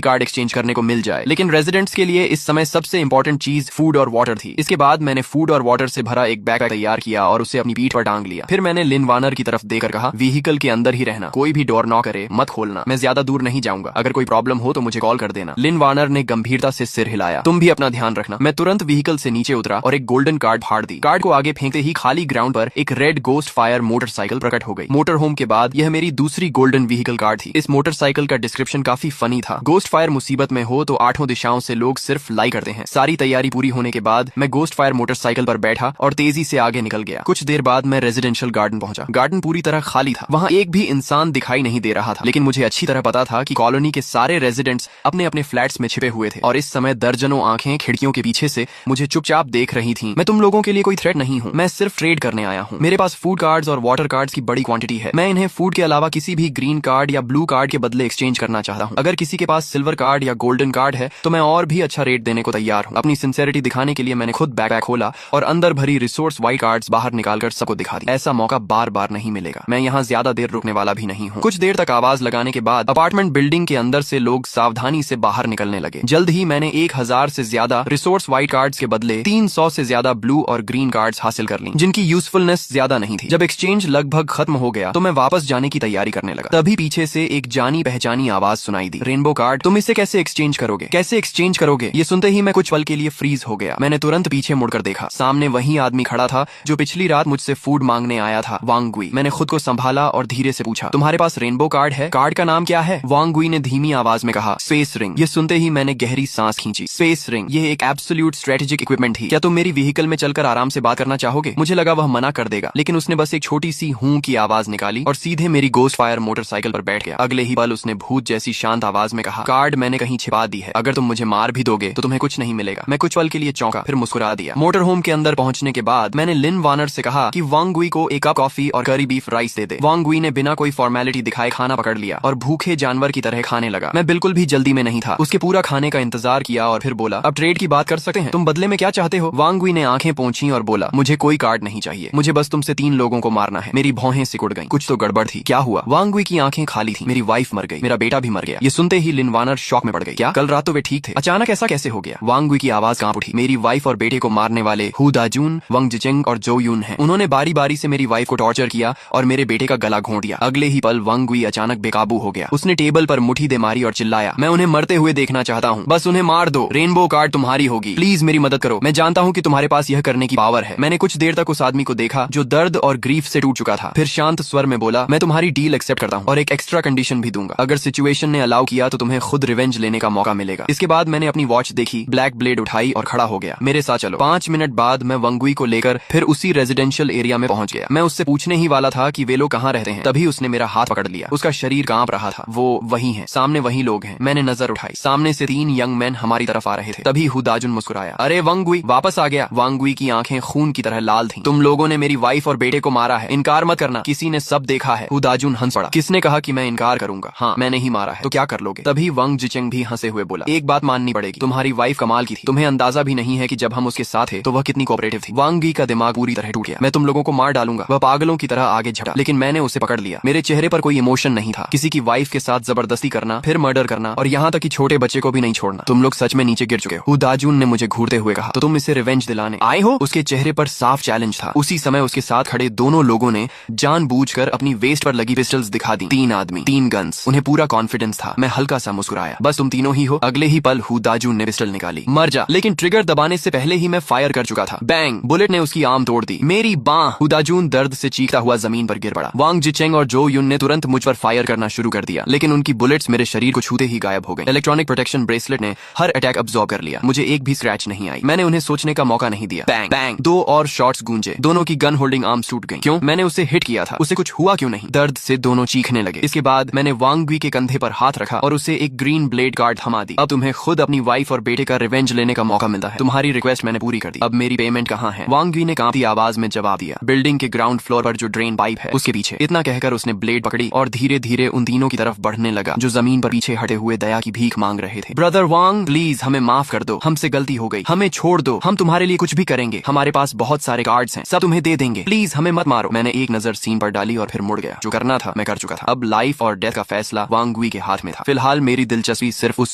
कार्ड एक्सचेंज करने को मिल जाए। लेकिन रेजिडेंट्स के लिए इस समय सबसे इंपॉर्टेंट चीज फूड और वाटर थी। इसके बाद मैंने फूड और वाटर से भरा एक बैग तैयार किया और उसे अपनी पीठ पर टांग लिया। फिर मैंने लिन वार्नर की तरफ देखकर कहा, व्हीकल के अंदर ही रहना, कोई भी डोर नॉक करे मत खोलना, मैं ज्यादा दूर नहीं जाऊंगा, अगर कोई प्रॉब्लम हो तो मुझे कॉल कर देना। लिन वार्नर ने गंभीरता से सिर हिलाया, तुम भी अपना ध्यान रखना। मैं तुरंत व्हीकल से नीचे उतरा और एक गोल्डन कार्ड फाड़ दी। कार्ड को आगे फेंकते ही खाली ग्राउंड पर एक रेड गोस्ट फायर मोटरसाइकिल प्रकट हो गई। मोटर होम के बाद यह मेरी दूसरी गोल्डन व्हीकल कार्ड थी। इस मोटरसाइकिल का डिस्क्रिप्शन काफी फनी था। गोस्ट फायर मुसीबत में हो तो आठों दिशाओं से लोग सिर्फ लाई करते हैं। सारी तैयारी पूरी होने के बाद मैं गोस्ट फायर मोटरसाइकिल पर बैठा और तेजी से आगे निकल गया। कुछ देर बाद मैं रेजिडेंशियल गार्डन पहुंचा। गार्डन पूरी तरह खाली था, वहाँ एक भी इंसान दिखाई नहीं दे रहा था। लेकिन मुझे अच्छी तरह पता था कि कॉलोनी के सारे रेजिडेंट्स अपने अपने फ्लैट्स में छिपे हुए थे और इस समय दर्जनों आंखें खिड़कियों के पीछे से मुझे चुपचाप देख रही थीं। मैं तुम लोगों के लिए कोई थ्रेट नहीं हूँ, मैं सिर्फ ट्रेड करने आया हूँ। मेरे पास फूड कार्ड्स और वाटर कार्ड्स की बड़ी क्वांटिटी है। मैं इन्हें फूड के अलावा किसी भी ग्रीन कार्ड या ब्लू कार्ड के बदले एक्सचेंज करना चाहता हूँ। अगर किसी के पास सिल्वर कार्ड या गोल्डन कार्ड है तो मैं और भी अच्छा रेट देने को तैयार हूँ। अपनी सिंसेरिटी दिखाने के लिए मैंने खुद बैग खोला और अंदर भरी रिसोर्स वाइट कार्ड्स बाहर निकालकर सबको दिखा दी। ऐसा मौका बार बार नहीं मिलेगा। मैं यहाँ ज्यादा देर रुकने वाला भी नहीं हूँ। कुछ देर तक आवाज लगाने के बाद अपार्टमेंट बिल्डिंग के अंदर से लोग सावधानी से बाहर निकलने लगे। जल्द ही मैंने 1000 से ज्यादा रिसोर्स वाइट कार्ड्स के बदले 300 से ज्यादा ब्लू और ग्रीन कार्ड्स हासिल कर ली, जिनकी यूजफुलनेस ज्यादा नहीं थी। जब एक्सचेंज लगभग खत्म हो गया तो मैं वापस जाने की तैयारी करने लगा। तभी पीछे से एक जानी पहचानी आवाज सुनाई दी, रेनबो कार्ड, तुम इसे कैसे एक्सचेंज करोगे, कैसे एक्सचेंज करोगे? ये सुनते ही मैं कुछ पल के लिए फ्रीज हो गया। मैंने तुरंत पीछे मुड़कर देखा, सामने वही आदमी खड़ा था जो पिछली रात मुझसे फूड मांगने आया था, वांग गुई। मैंने खुद को संभाला और धीरे से पूछा, तुम्हारे पास रेनबो कार्ड है? कार्ड का नाम क्या है? वांग गुई ने धीमी आवाज में कहा, स्पेस रिंग। ये सुनते ही मैंने गहरी सांस खींची। स्पेस रिंग, ये एक एब्सोल्यूट स्ट्रेटेजिक इक्विपमेंट थी। क्या तुम मेरी व्हीकल में चलकर आराम से बात करना चाहोगे? मुझे लगा वह मना कर देगा, लेकिन उसने बस एक छोटी सी हूं की आवाज निकाली और सीधे मेरी गोस्ट फायर मोटरसाइकिल पर बैठ गया। अगले ही पल उसने भूत जैसी शांत आवाज में कहा, कार्ड मैंने कहीं छिपा दी है, अगर तुम मुझे मार भी दोगे तो तुम्हें कुछ नहीं मिलेगा। मैं कुछ पल के लिए चौंका, फिर मुस्कुरा दिया। मोटर होम के अंदर पहुंचने के बाद मैंने लिन वार्नर से कहा कि वांग गुई को एक कप कॉफी और करी बीफ राइस दे दे। वांग गुई ने बिना कोई फॉर्मेलिटी दिखाए खाना पकड़ लिया और भूखे जानवर की तरह खाने लगा। मैं बिल्कुल भी जल्दी में नहीं था। उसके पूरा खाने का इंतजार किया और फिर बोला, अब ट्रेड की बात कर सकते हैं, तुम बदले में क्या चाहते हो? वांग गुई ने आंखें पोंछी और बोला, मुझे कोई कार्ड नहीं चाहिए, मुझे बस तुमसे 3 लोगों को मारना है। मेरी भौहें सिकुड़ गईं। कुछ तो गड़बड़ थी। क्या हुआ? वांग गुई की आंखें खाली थी। मेरी वाइफ मर गई, मेरा बेटा भी मर गया। ये सुनते ही लिन वार्नर शॉक में पड़ गई। क्या कल रात तो वे ठीक थे, अचानक ऐसा कैसे हो गया? वांग गुई की आवाज कांप उठी। मेरी वाइफ और बेटे को मारने वाले हु दाजून, वंग जिचेंग और जो यून हैं। उन्होंने बारी बारी से मेरी वाइफ को टॉर्चर किया और मेरे बेटे का गला घोंट दिया। अगले ही पल वांग गुई अचानक बेकाबू हो गया। उसने टेबल पर मुट्ठी दे मारी और चिल्लाया, मैं उन्हें मरते हुए देखना चाहता हूँ, बस उन्हें मार दो, रेनबो कार्ड तुम्हारी होगी, प्लीज मेरी मदद करो, मैं जानता हूँ कि तुम्हारे पास यह करने की पावर है। मैंने कुछ देर तक उस आदमी को देखा जो दर्द और ग्रीफ से टूट चुका था। फिर शांत स्वर में बोला, मैं तुम्हारी डील एक्सेप्ट करता हूँ और एक एक्स्ट्रा कंडीशन भी दूंगा, अगर सिचुएशन ने अलाउ किया तो तुम्हें खुद रिवेंज लेने का मौका मिलेगा। इसके बाद मैंने अपनी वॉच देखी, ब्लैक ब्लेड उठाई और खड़ा हो गया, मेरे साथ चलो। 5 मिनट बाद मैं वांग गुई को लेकर फिर उसी रेजिडेंशियल एरिया में पहुंच गया। मैं उससे पूछने ही वाला था कि वे लोग कहाँ रहते हैं, तभी उसने मेरा हाथ पकड़ लिया। उसका शरीर कांप रहा था। वो वही है, सामने वही लोग हैं। मैंने नजर उठाई, सामने से 3 यंग मैन हमारी तरफ आ रहे थे। तभी हु दाजुन मुस्कुराया, अरे वांग गुई वापस आ गया। वांग गुई की आंखें खून की तरह लाल थीं। तुम लोगों ने मेरी वाइफ और बेटे को मारा है, इनकार मत करना, किसी ने सब देखा है। हु दाजुन हंस पड़ा, किसने कहा कि मैं इनकार करूंगा? हाँ, मैंने ही मारा है, तो क्या कर लोगे? तभी वंग जिचेंग भी हंसे हुए बोला, एक बात माननी पड़ेगी, तुम्हारी वाइफ कमाल की थी, तुम्हें अंदाजा भी नहीं है कि जब हम उसके साथ थे तो वह कितनी कोऑपरेटिव थी। वांग गुई का दिमाग पूरी तरह टूट गया। मैं तुम लोगों को मार डालूंगा, वह पागलों की तरह आगे झपटा, लेकिन मैंने उसे पकड़ लिया। मेरे चेहरे पर कोई इमोशन नहीं था। किसी की वाइफ के साथ जबरदस्ती करना, फिर मर्डर करना और यहाँ तक कि छोटे बच्चे को भी नहीं छोड़ना। तुम लोग सच में नीचे गिर चुके हो। हु दाजुन ने मुझे घूरते हुए कहा, तो तुम इसे रिवेंज दिलाने आए हो? उसके चेहरे पर साफ चैलेंज था। उसी समय उसके साथ खड़े दोनों लोगों ने जानबूझकर अपनी वेस्ट पर लगी पिस्टल्स दिखा दी। 3 आदमी, 3 गन्स। उन्हें पूरा कॉन्फिडेंस था। मैं हल्का सा मुस्कुराया, बस तुम तीनों ही हो? अगले ही पल हु दाजुन ने पिस्टल निकाली, मर जा। लेकिन ट्रिगर दबाने से पहले ही मैं फायर कर चुका था। बैंग, बुलेट ने उसकी आर्म तोड़ दी, मेरी बांह। हु दाजुन दर्द से चीखता हुआ जमीन पर गिर पड़ा। वांग जिचेंग और जो यून ने तुरंत मुझ पर फायर करना शुरू कर दिया, लेकिन उनकी बुलेट्स मेरे शरीर को छूते ही गायब हो गई। इलेक्ट्रॉनिक प्रोटेक्शन ब्रेसलेट ने हर अटैक अब्सॉर्ब कर लिया। मुझे एक भी स्क्रैच नहीं आई। मैंने उन्हें सोचने का मौका नहीं दिया। बैंग बैंग, 2 और शॉट्स गूंजे। दोनों की गन होल्डिंग आर्म्स टूट गई। क्यों? मैंने उसे हिट किया था, उसे कुछ हुआ क्यों नहीं? दर्द से दोनों चीखने लगे। इसके बाद मैंने वांग गुई के कंधे पर हाथ रखा और उसे एक ग्रीन ब्लेड कार्ड थमा दी। अब तुम्हें खुद अपनी वाइफ और बेटे का रिवेंज लेने का मौका मिलता है। तुम्हारी रिक्वेस्ट मैंने पूरी कर दी, अब मेरी पेमेंट कहाँ है? वांग गुई ने कांपती आवाज में जवाब दिया, बिल्डिंग के ग्राउंड फ्लोर पर जो ड्रेन पाइप है उसके पीछे। इतना कहकर उसने ब्लेड पकड़ी और धीरे धीरे उन तीनों की तरफ बढ़ने लगा जो जमीन पर पीछे हटे हुए दया की भीख मांग रहे थे। ब्रदर वांग, प्लीज हमें माफ कर दो, हमसे गलती हो गई, हमें छोड़ दो, हम तुम्हारे लिए कुछ भी करेंगे, हमारे पास बहुत सारे कार्ड्स हैं, सब तुम्हें दे देंगे, प्लीज हमें मत मारो। मैंने एक नजर नजर सीन पर डाली और फिर मुड़ गया। जो करना था मैं कर चुका था। अब लाइफ और डेथ का फैसला वांग गुई के हाथ में था। फिलहाल मेरी दिलचस्पी सिर्फ उस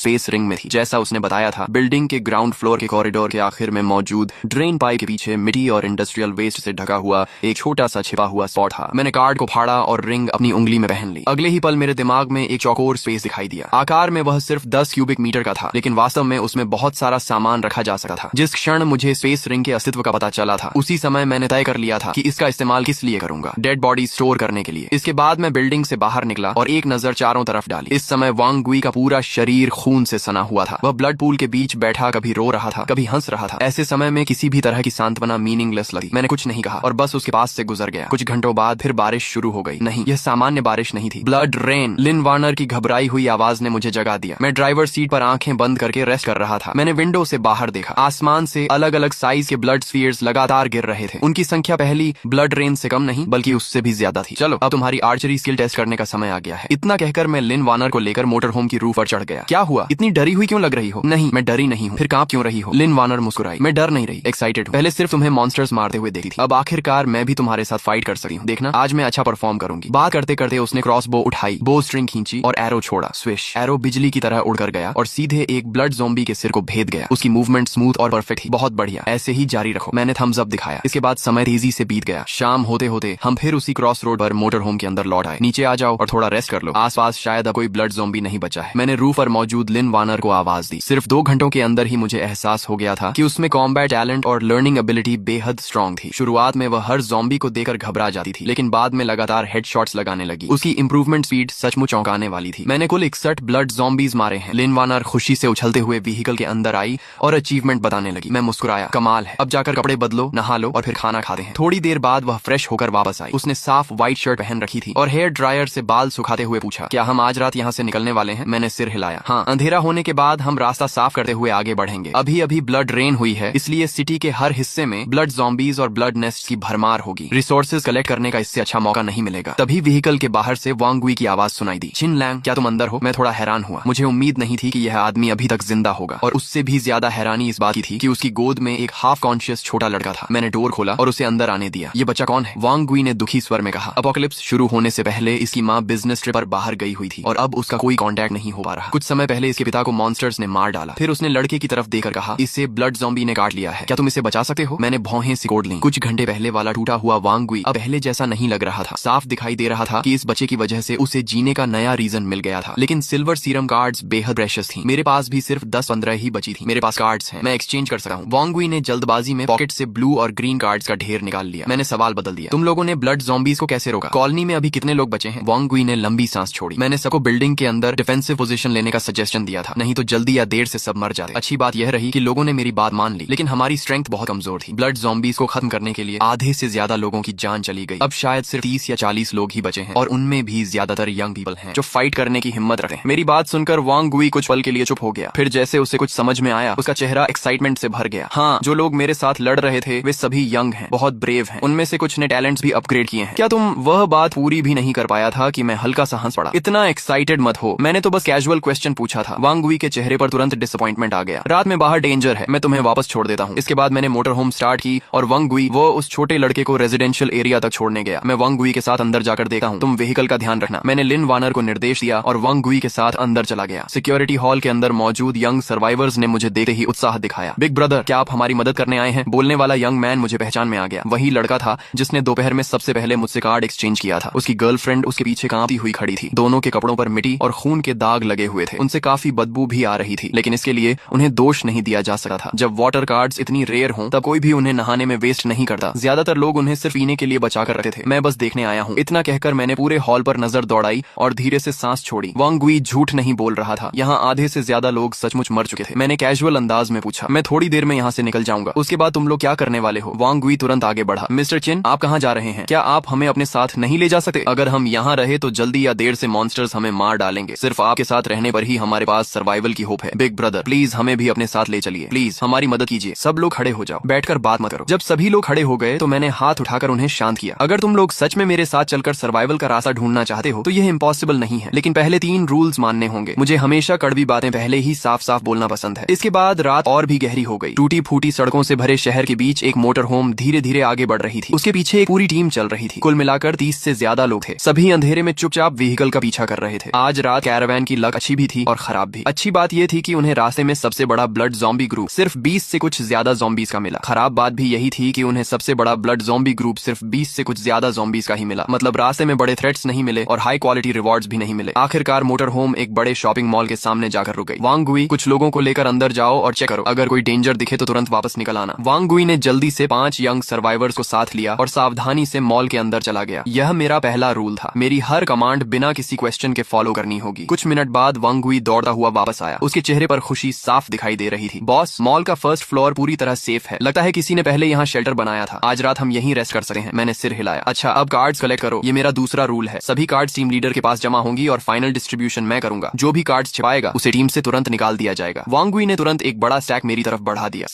स्पेस रिंग में थी। जैसा उसने बताया था, बिल्डिंग के ग्राउंड फ्लोर के कॉरिडोर के आखिर में मौजूद ड्रेन पाइप के पीछे मिट्टी और इंडस्ट्रियल वेस्ट से ढका हुआ एक छोटा सा छिपा हुआ स्पॉट था। मैंने कार्ड को फाड़ा और रिंग अपनी उंगली में पहन ली। अगले ही पल मेरे दिमाग में एक चौकोर स्पेस दिखाई दिया। आकार में वह सिर्फ 10 क्यूबिक मीटर का था, लेकिन वास्तव में उसमें बहुत सारा सामान रखा जा सकता था। जिस क्षण मुझे स्पेस रिंग के अस्तित्व का पता चला था, उसी समय मैंने तय कर लिया था कि इसका इस्तेमाल किस लिए करूंगा। डेड बॉडी स्टोर करने के लिए। इसके बाद मैं बिल्डिंग से बाहर निकला और एक नजर चारों तरफ डाली। इस समय वांग गुई का पूरा शरीर खून से सना हुआ था। वह ब्लड पूल के बीच बैठा कभी रो रहा था, कभी हंस रहा था। ऐसे समय में किसी भी तरह की सांत्वना मीनिंगलेस लगी। मैंने कुछ नहीं कहा और बस उसके पास से गुजर गया। कुछ घंटों बाद फिर बारिश शुरू हो गई। नहीं, यह सामान्य बारिश नहीं थी, ब्लड रेन। लिन वार्नर की घबराई हुई आवाज ने मुझे जगा दिया। मैं ड्राइवर सीट पर आंखें बंद करके रेस्ट कर रहा था। मैंने विंडो से बाहर देखा। आसमान से अलग अलग साइज के ब्लड स्फीयर्स लगातार गिर रहे थे। उनकी संख्या पहली ब्लड रेन से कम नहीं बल्कि उससे भी ज्यादा थी। चलो अब तुम्हारी आर्चरी स्किल टेस्ट करने का समय आ गया है। इतना कहकर मैं लिन वार्नर को लेकर मोटर होम की रूफ पर चढ़ गया। क्या हुआ? इतनी डरी हुई क्यों लग रही हो? नहीं, मैं डरी नहीं हूँ। फिर कांप क्यों रही हो? लिन वार्नर मुस्कुराई। मैं डर नहीं रही, एक्साइटेड हूँ। पहले सिर्फ तुम्हें मॉन्स्टर्स मारते हुए देखी थी, अब आखिरकार मैं भी तुम्हारे साथ फाइट कर सकी हूँ। देखना, आज मैं अच्छा परफॉर्म करूंगी। बात करते करते उसने क्रॉस बो उठाई, बो स्ट्रिंग खींची और एरो छोड़ा। स्विश, एरो बिजली की तरह उड़कर गया और सीधे एक ब्लड ज़ॉम्बी के सिर को भेद गया। उसकी मूवमेंट स्मूथ और परफेक्ट थी। बहुत बढ़िया, ऐसे ही जारी रखो। मैंने थम्स अप दिखाया। इसके बाद समय तेजी से बीत गया। शाम होते होते हम फिर उसी क्रॉस रोड पर मोटर होम के अंदर लौट आए। नीचे आ जाओ और थोड़ा रेस्ट कर लो। आसपास शायद अब कोई ब्लड ज़ॉम्बी नहीं बचा है। मैंने रूफ पर मौजूद लिन वार्नर को आवाज दी। सिर्फ 2 घंटों के अंदर ही मुझे एहसास हो गया था कि उसमें कॉम्बैट टैलेंट और लर्निंग एबिलिटी बेहद स्ट्रॉन्ग थी। शुरुआत में वह हर ज़ॉम्बी को देकर घबरा जाती थी, लेकिन बाद में लगातार हेडशॉट्स लगाने लगी। उसकी इंप्रूवमेंट स्पीड सचमुच चौंकाने वाली थी। मैंने कुल 61 ब्लड ज़ॉम्बीज मारे हैं। लिन वार्नर खुशी से उछलते हुए व्हीकल के अंदर आई और अचीवमेंट बताने लगी। मैं मुस्कुराया। कमाल है, अब जाकर कपड़े बदलो, नहा लो और फिर खाना खाते हैं। थोड़ी देर बाद वह फ्रेश होकर वापस आई। उसने साफ व्हाइट शर्ट पहन रखी थी और हेयर ड्रायर से बाल सुखाते हुए पूछा, क्या हम आज रात यहाँ से निकलने वाले हैं? मैंने सिर हिलाया। हाँ, अंधेरा होने के बाद हम रास्ता साफ करते हुए आगे बढ़ेंगे। अभी अभी ब्लड रेन हुई है, इसलिए सिटी के हर हिस्से में ब्लड ज़ॉम्बीज और ब्लड नेस्ट की भरमार होगी। रिसोर्सेज कलेक्ट करने का इससे अच्छा मौका नहीं मिलेगा। तभी व्हीकल के बाहर से वांग गुई की आवाज सुनाई दी। चिन लैंग, क्या तुम अंदर हो? मैं थोड़ा हैरान हुआ। मुझे उम्मीद नहीं थी कि यह आदमी अभी तक जिंदा होगा, और उससे भी ज्यादा हैरानी इस बात की थी कि उसकी गोद में एक हाफ कॉन्शियस छोटा लड़का था। मैंने डोर खोला और उसे अंदर आने दिया। ये बच्चा कौन है? वांग गुई ने दुखी स्वर में कहा। अपोकलिप्स शुरू होने से पहले इसकी माँ बिजनेस ट्रिप पर बाहर गई हुई थी और अब उसका कोई कांटेक्ट नहीं हो पा रहा। कुछ समय पहले इसके पिता को मॉन्स्टर्स ने मार डाला। फिर उसने लड़के की तरफ देखकर कहा, इसे ब्लड ज़ॉम्बी ने काट लिया है। क्या तुम इसे बचा सकते हो? मैंने भौहें सिकोड़ ली। कुछ घंटे पहले वाला टूटा हुआ वांग गुई अब पहले जैसा नहीं लग रहा था। साफ दिखाई दे रहा था कि इस बच्चे की वजह से उसे जीने का नया रीजन मिल गया था। लेकिन सिल्वर सीरम कार्ड्स बेहद प्रेशियस थी। मेरे पास भी सिर्फ 10-15 ही बची थी। मेरे पास कार्ड्स हैं, मैं एक्सचेंज कर सकता हूँ। वांग गुई ने जल्दबाजी में पॉकेट से ब्लू और ग्रीन कार्ड्स का ढेर निकाल लिया। मैंने सवाल बदल दिया, तुम लोगों ने ब्लड ज़ॉम्बीज को कैसे रोका? कॉलोनी में अभी कितने लोग बचे हैं? वांग गुई ने लंबी सांस छोड़ी। मैंने सबको बिल्डिंग के अंदर डिफेंसिव पोजीशन लेने का सजेशन दिया था, नहीं तो जल्दी या देर से सब मर जाते। अच्छी बात यह रही कि लोगों ने मेरी बात मान ली, लेकिन हमारी स्ट्रेंथ बहुत कमजोर थी। ब्लड ज़ॉम्बीज को खत्म करने के लिए आधे से ज्यादा लोगों की जान चली गई। अब शायद सिर्फ 30 या 40 लोग ही बचे हैं, और उनमें भी ज्यादातर यंग पीपल हैं जो फाइट करने की हिम्मत रखते हैं। मेरी बात सुनकर वांग गुई कुछ पल के लिए चुप हो गया। फिर जैसे उसे कुछ समझ में आया, उसका चेहरा एक्साइटमेंट से भर गया। हाँ, जो लोग मेरे साथ लड़ रहे थे वे सभी यंग हैं, बहुत ब्रेव हैं। उनमें से कुछ ने टैलेंट्स भी अपग्रेड किए हैं। क्या तुम वह बात पूरी भी नहीं कर पाया था कि मैं हल्का सा हंस पड़ा? इतना एक्साइटेड मत हो, मैंने तो बस कैजुअल क्वेश्चन पूछा था। वांग गुई के चेहरे पर तुरंत डिसअपॉइंटमेंट आ गया। रात में बाहर डेंजर है, मैं तुम्हें वापस छोड़ देता हूँ। इसके बाद मैंने मोटर होम स्टार्ट की और वांग गुई वो उस छोटे लड़के को रेजिडेंशियल एरिया तक छोड़ने गया। मैं वांग गुई के साथ अंदर जाकर देखा हूँ, तुम व्हीकल का ध्यान रखना। मैंने लिन वार्नर को निर्देश दिया और वांग गुई के साथ अंदर चला गया। सिक्योरिटी हॉल के अंदर मौजूद यंग सर्वाइवर्स ने मुझे देखते ही उत्साह दिखाया। बिग ब्रदर, क्या आप हमारी मदद करने आए हैं? बोलने वाला यंग मैन मुझे पहचान में आ गया। वही लड़का था जिसने दोपहर में सबसे पहले मुझसे कार्ड एक्सचेंज किया था। उसकी गर्लफ्रेंड उसके पीछे कांपती हुई खड़ी थी। दोनों के कपड़ों पर मिट्टी और खून के दाग लगे हुए थे। उनसे काफी बदबू भी आ रही थी, लेकिन इसके लिए उन्हें दोष नहीं दिया जा सकता था। जब वाटर कार्ड्स इतनी रेयर हों तब कोई भी उन्हें नहाने में वेस्ट नहीं करता। ज्यादातर लोग उन्हें सिर्फ पीने के लिए बचा कर रखते थे। मैं बस देखने आया हूँ। इतना कहकर मैंने पूरे हॉल पर नजर दौड़ाई और धीरे से सांस छोड़ी। वांग गुई झूठ नहीं बोल रहा था। यहाँ आधे से ज्यादा लोग सचमुच मर चुके थे। मैंने कैजुअल अंदाज में पूछा, मैं थोड़ी देर में यहाँ से निकल जाऊंगा, उसके बाद तुम लोग क्या करने वाले हो? वांग गुई तुरंत आगे बढ़ा। मिस्टर चिन, आप कहाँ जा रहे हैं? क्या आप हमें अपने साथ नहीं ले जा सकते? अगर हम यहाँ रहे तो जल्दी या देर से मॉन्स्टर्स हमें मार डालेंगे। सिर्फ आपके साथ रहने पर ही हमारे पास सर्वाइवल की होप है। बिग ब्रदर, प्लीज हमें भी अपने साथ ले चलिए। प्लीज हमारी मदद कीजिए। सब लोग खड़े हो जाओ, बैठकर बात मत करो। जब सभी लोग खड़े हो गए तो मैंने हाथ उठाकर उन्हें शांत किया। अगर तुम लोग सच में मेरे साथ चलकर सर्वाइवल का रास्ता ढूंढना चाहते हो तो यह इम्पॉसिबल नहीं है, लेकिन पहले 3 रूल्स मानने होंगे। मुझे हमेशा कड़वी बातें पहले ही साफ साफ बोलना पसंद है। इसके बाद रात और भी गहरी हो गई। टूटी फूटी सड़कों से भरे शहर के बीच एक मोटर होम धीरे धीरे आगे बढ़ रही थी। उसके पीछे एक पूरी टीम चल चल रही थी। कुल मिलाकर 30 से ज्यादा लोग थे। सभी अंधेरे में चुपचाप व्हीकल का पीछा कर रहे थे। आज रात कैरावैन की लक अच्छी भी थी और खराब भी। अच्छी बात यह थी कि उन्हें रास्ते में सबसे बड़ा ब्लड ज़ॉम्बी ग्रुप सिर्फ 20 से कुछ ज्यादा ज़ॉम्बीज का मिला। खराब बात भी यही थी कि उन्हें सबसे बड़ा ब्लड ज़ॉम्बी ग्रुप सिर्फ 20 से कुछ ज्यादा ज़ॉम्बीज का ही मिला। मतलब रास्ते में बड़े थ्रेट्स नहीं मिले और हाई क्वालिटी रिवॉर्ड्स भी नहीं मिले। आखिरकार मोटर होम एक बड़े शॉपिंग मॉल के सामने जाकर रुक गई। वांग गुई, कुछ लोगों को लेकर अंदर जाओ और चेक करो, अगर कोई डेंजर दिखे तो तुरंत वापस निकल आना। वांग गुई ने जल्दी से 5 यंग सर्वाइवर्स को साथ लिया और सावधानी से मॉल के अंदर चला गया। यह मेरा पहला रूल था, मेरी हर कमांड बिना किसी क्वेश्चन के फॉलो करनी होगी। कुछ मिनट बाद वांग गुई दौड़ता हुआ वापस आया। उसके चेहरे पर खुशी साफ दिखाई दे रही थी। बॉस, मॉल का फर्स्ट फ्लोर पूरी तरह सेफ है। लगता है किसी ने पहले यहाँ शेल्टर बनाया था। आज रात हम यहीं रेस्ट कर सकते हैं। मैंने सिर हिलाया। अच्छा, अब कार्ड्स कलेक्ट करो। ये मेरा दूसरा रूल है। सभी कार्ड्स टीम लीडर के पास जमा होंगी और फाइनल डिस्ट्रीब्यूशन मैं करूंगा। जो भी कार्ड्स छिपाएगा उसे टीम से तुरंत निकाल दिया जाएगा। वांग गुई ने तुरंत एक बड़ा स्टैक मेरी तरफ बढ़ा दिया।